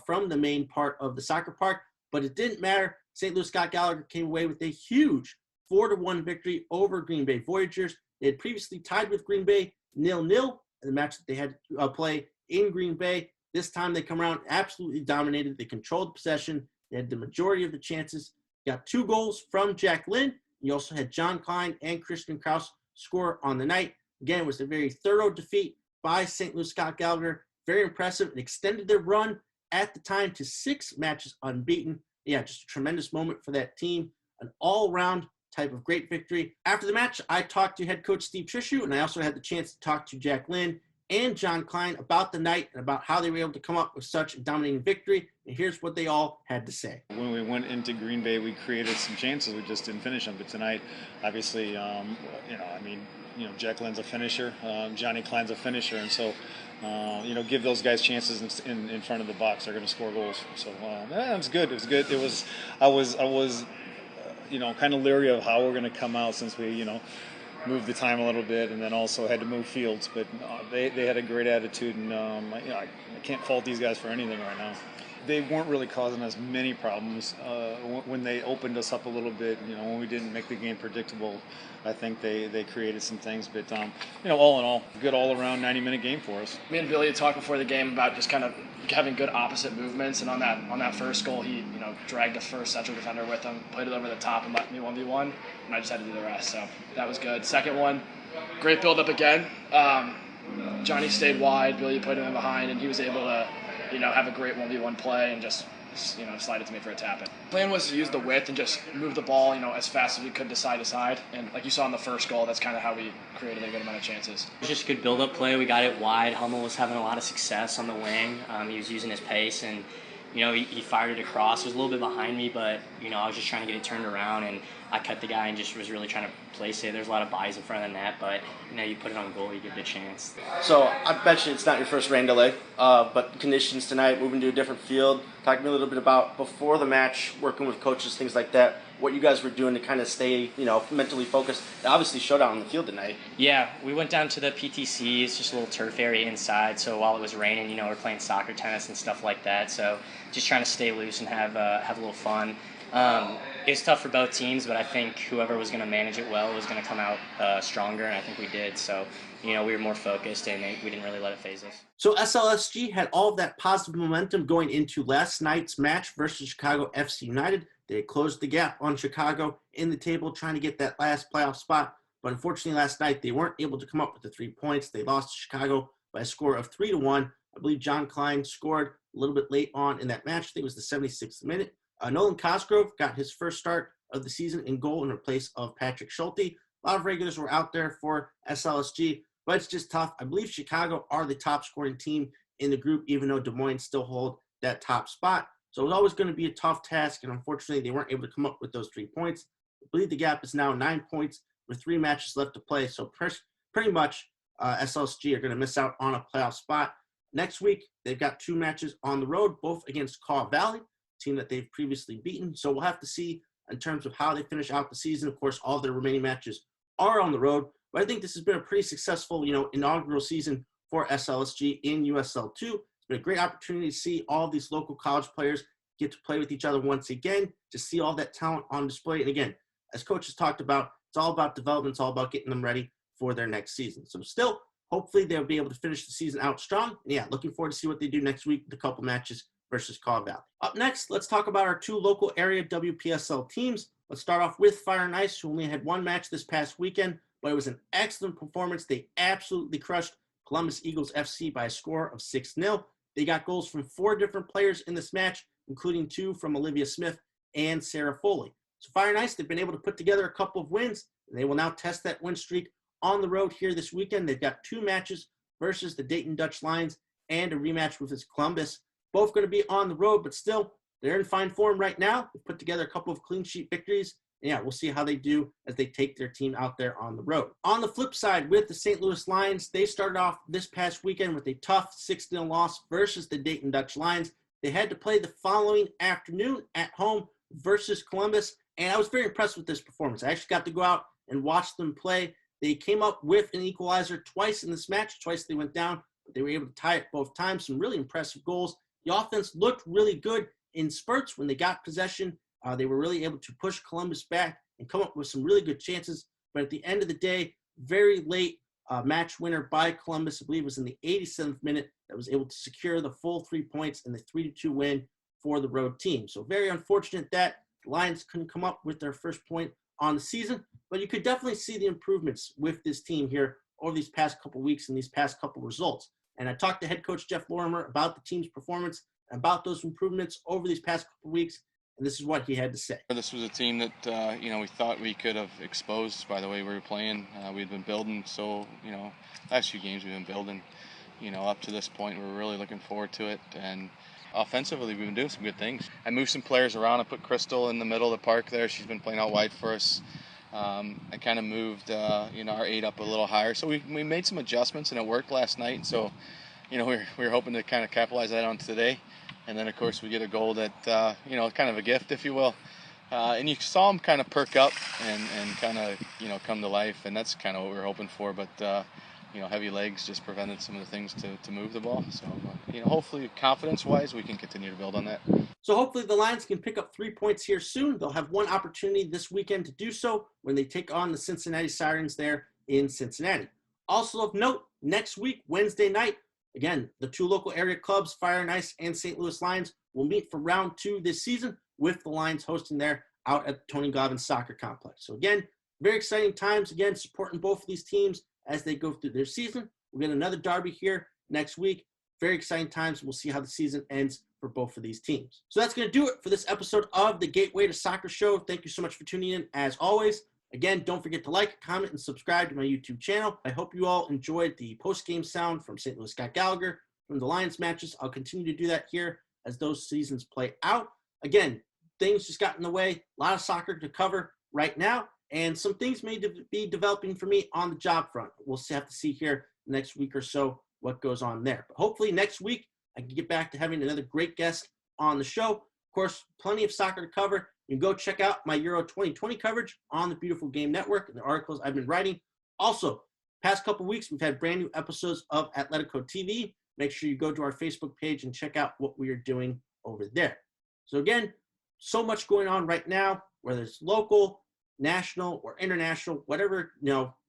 from the main part of the soccer park, but it didn't matter. St. Louis Scott Gallagher came away with a huge 4-1 victory over Green Bay Voyagers. They had previously tied with Green Bay 0-0 in the match that they had to play in Green Bay. This time they come around, absolutely dominated. They controlled possession. They had the majority of the chances. Got 2 goals from Jack Lynn. You also had John Klein and Christian Kraus score on the night. Again, it was a very thorough defeat by St. Louis Scott Gallagher. Very impressive. It extended their run at the time to 6 matches unbeaten. Yeah, just a tremendous moment for that team. An all-around type of great victory. After the match, I talked to head coach Steve Trishu, and I also had the chance to talk to Jack Lynn and John Klein about the night and about how they were able to come up with such a dominating victory. And here's what they all had to say. When we went into Green Bay, we created some chances. We just didn't finish them. But tonight, obviously, Jack Lynn's a finisher. Johnny Klein's a finisher. And so, give those guys chances in front of the box. They're going to score goals. So, it was good. It was good. I was kind of leery of how we're going to come out since we, moved the time a little bit and then also had to move fields. But they had a great attitude, and I can't fault these guys for anything right now. They weren't really causing us many problems when they opened us up a little bit. When we didn't make the game predictable, I think they created some things. But all in all, good all-around 90-minute game for us. Me and Billy had talked before the game about just kind of having good opposite movements, and on that first goal, he dragged the first central defender with him, played it over the top, and let me 1v1, and I just had to do the rest. So that was good. Second one, great build-up again. Johnny stayed wide, Billy put him in behind, and he was able to have a great 1v1 play and just slide it to me for a tap-in. The plan was to use the width and just move the ball, as fast as we could to side. And like you saw in the first goal, that's kind of how we created a good amount of chances. It was just a good build-up play. We got it wide. Hummel was having a lot of success on the wing. He was using his pace, and he fired it across. It was a little bit behind me, but I was just trying to get it turned around, and I cut the guy and just was really trying to place it. There's a lot of buys in front of the net, but you put it on goal, you give it a chance. So I bet you it's not your first rain delay, but conditions tonight, moving to a different field. Talk Talk to me a little bit about before the match, working with coaches, things like that, what you guys were doing to kind of stay, mentally focused. Obviously, showdown on the field tonight. Yeah, we went down to the PTC. It's just a little turf area inside. So while it was raining, we're playing soccer, tennis, and stuff like that. So just trying to stay loose and have a little fun. It was tough for both teams, but I think whoever was going to manage it well was going to come out stronger, and I think we did. So, we were more focused, and we didn't really let it phase us. So SLSG had all of that positive momentum going into last night's match versus Chicago FC United. They closed the gap on Chicago in the table, trying to get that last playoff spot. But unfortunately, last night, they weren't able to come up with the 3 points. They lost to Chicago by a score of 3-1. I believe John Klein scored a little bit late on in that match. I think it was the 76th minute. Nolan Cosgrove got his first start of the season in goal in place of Patrick Schulte. A lot of regulars were out there for SLSG, but it's just tough. I believe Chicago are the top scoring team in the group, even though Des Moines still hold that top spot. So it was always going to be a tough task, and unfortunately, they weren't able to come up with those 3 points. I believe the gap is now 9 points with 3 matches left to play. So pretty much SLSG are going to miss out on a playoff spot. Next week, they've got 2 matches on the road, both against Kaw Valley, team that they've previously beaten. So we'll have to see in terms of how they finish out the season. Of course, all their remaining matches are on the road, but I think this has been a pretty successful, inaugural season for SLSG in USL 2. It's been a great opportunity to see all these local college players get to play with each other once again, to see all that talent on display. And again, as coaches talked about, it's all about development. It's all about getting them ready for their next season. So still, hopefully they'll be able to finish the season out strong. And yeah, looking forward to see what they do next week with a couple matches versus Kaw Valley. Up next, let's talk about our 2 local area WPSL teams. Let's start off with Fire and Ice, who only had 1 match this past weekend, but it was an excellent performance. They absolutely crushed Columbus Eagles FC by a score of 6-0. They got goals from 4 different players in this match, including 2 from Olivia Smith and Sarah Foley. So Fire and Ice, they've been able to put together a couple of wins, and they will now test that win streak on the road here this weekend. They've got 2 matches versus the Dayton Dutch Lions and a rematch with Columbus. Both going to be on the road, but still, they're in fine form right now. They've put together a couple of clean sheet victories. And yeah, we'll see how they do as they take their team out there on the road. On the flip side, with the St. Louis Lions, they started off this past weekend with a tough 6-0 loss versus the Dayton Dutch Lions. They had to play the following afternoon at home versus Columbus, and I was very impressed with this performance. I actually got to go out and watch them play. They came up with an equalizer twice in this match. Twice they went down, but they were able to tie it both times. Some really impressive goals. The offense looked really good in spurts when they got possession. They were really able to push Columbus back and come up with some really good chances. But at the end of the day, very late match winner by Columbus, I believe it was in the 87th minute, that was able to secure the full 3 points and the 3-2 win for the road team. So very unfortunate that the Lions couldn't come up with their first point on the season, but you could definitely see the improvements with this team here over these past couple weeks and these past couple results. And I talked to head coach Jeff Lorimer about the team's performance, about those improvements over these past couple weeks, and this is what he had to say. This was a team that, we thought we could have exposed by the way we were playing. We'd been building, last few games we've been building, up to this point. We're really looking forward to it. And offensively, we've been doing some good things. I moved some players around. I put Crystal in the middle of the park there. She's been playing out wide for us. I kind of moved, our 8 up a little higher. So we made some adjustments, and it worked last night. So, we were hoping to kind of capitalize that on today. And then, of course, we get a goal that, kind of a gift, if you will. And you saw them kind of perk up and kind of, come to life. And that's kind of what we were hoping for. But, heavy legs just prevented some of the things to move the ball. So, hopefully, confidence-wise, we can continue to build on that. So hopefully the Lions can pick up 3 points here soon. They'll have one opportunity this weekend to do so when they take on the Cincinnati Sirens there in Cincinnati. Also of note, next week, Wednesday night, again, the 2 local area clubs, Fire and Ice and St. Louis Lions, will meet for round 2 this season, with the Lions hosting there out at the Tony Gobbins Soccer Complex. So again, very exciting times, again, supporting both of these teams as they go through their season. We'll get another derby here next week. Very exciting times. We'll see how the season ends for both of these teams. So that's going to do it for this episode of the Gateway to Soccer Show. Thank you so much for tuning in, as always. Again, don't forget to like, comment, and subscribe to my YouTube channel. I hope you all enjoyed the post-game sound from St. Louis Scott Gallagher from the Lions matches. I'll continue to do that here as those seasons play out. Again, things just got in the way. A lot of soccer to cover right now, and some things may be developing for me on the job front. We'll have to see here next week or so what goes on there. But hopefully next week, I can get back to having another great guest on the show. Of course, plenty of soccer to cover. You can go check out my Euro 2020 coverage on the Beautiful Game Network and the articles I've been writing. Also, past couple weeks, we've had brand new episodes of Atletico TV. Make sure you go to our Facebook page and check out what we are doing over there. So again, so much going on right now, whether it's local, national, or international, whatever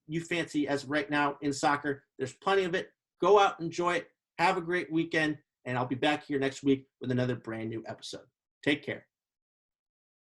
you fancy as right now in soccer. There's plenty of it. Go out, enjoy it. Have a great weekend, and I'll be back here next week with another brand new episode. Take care.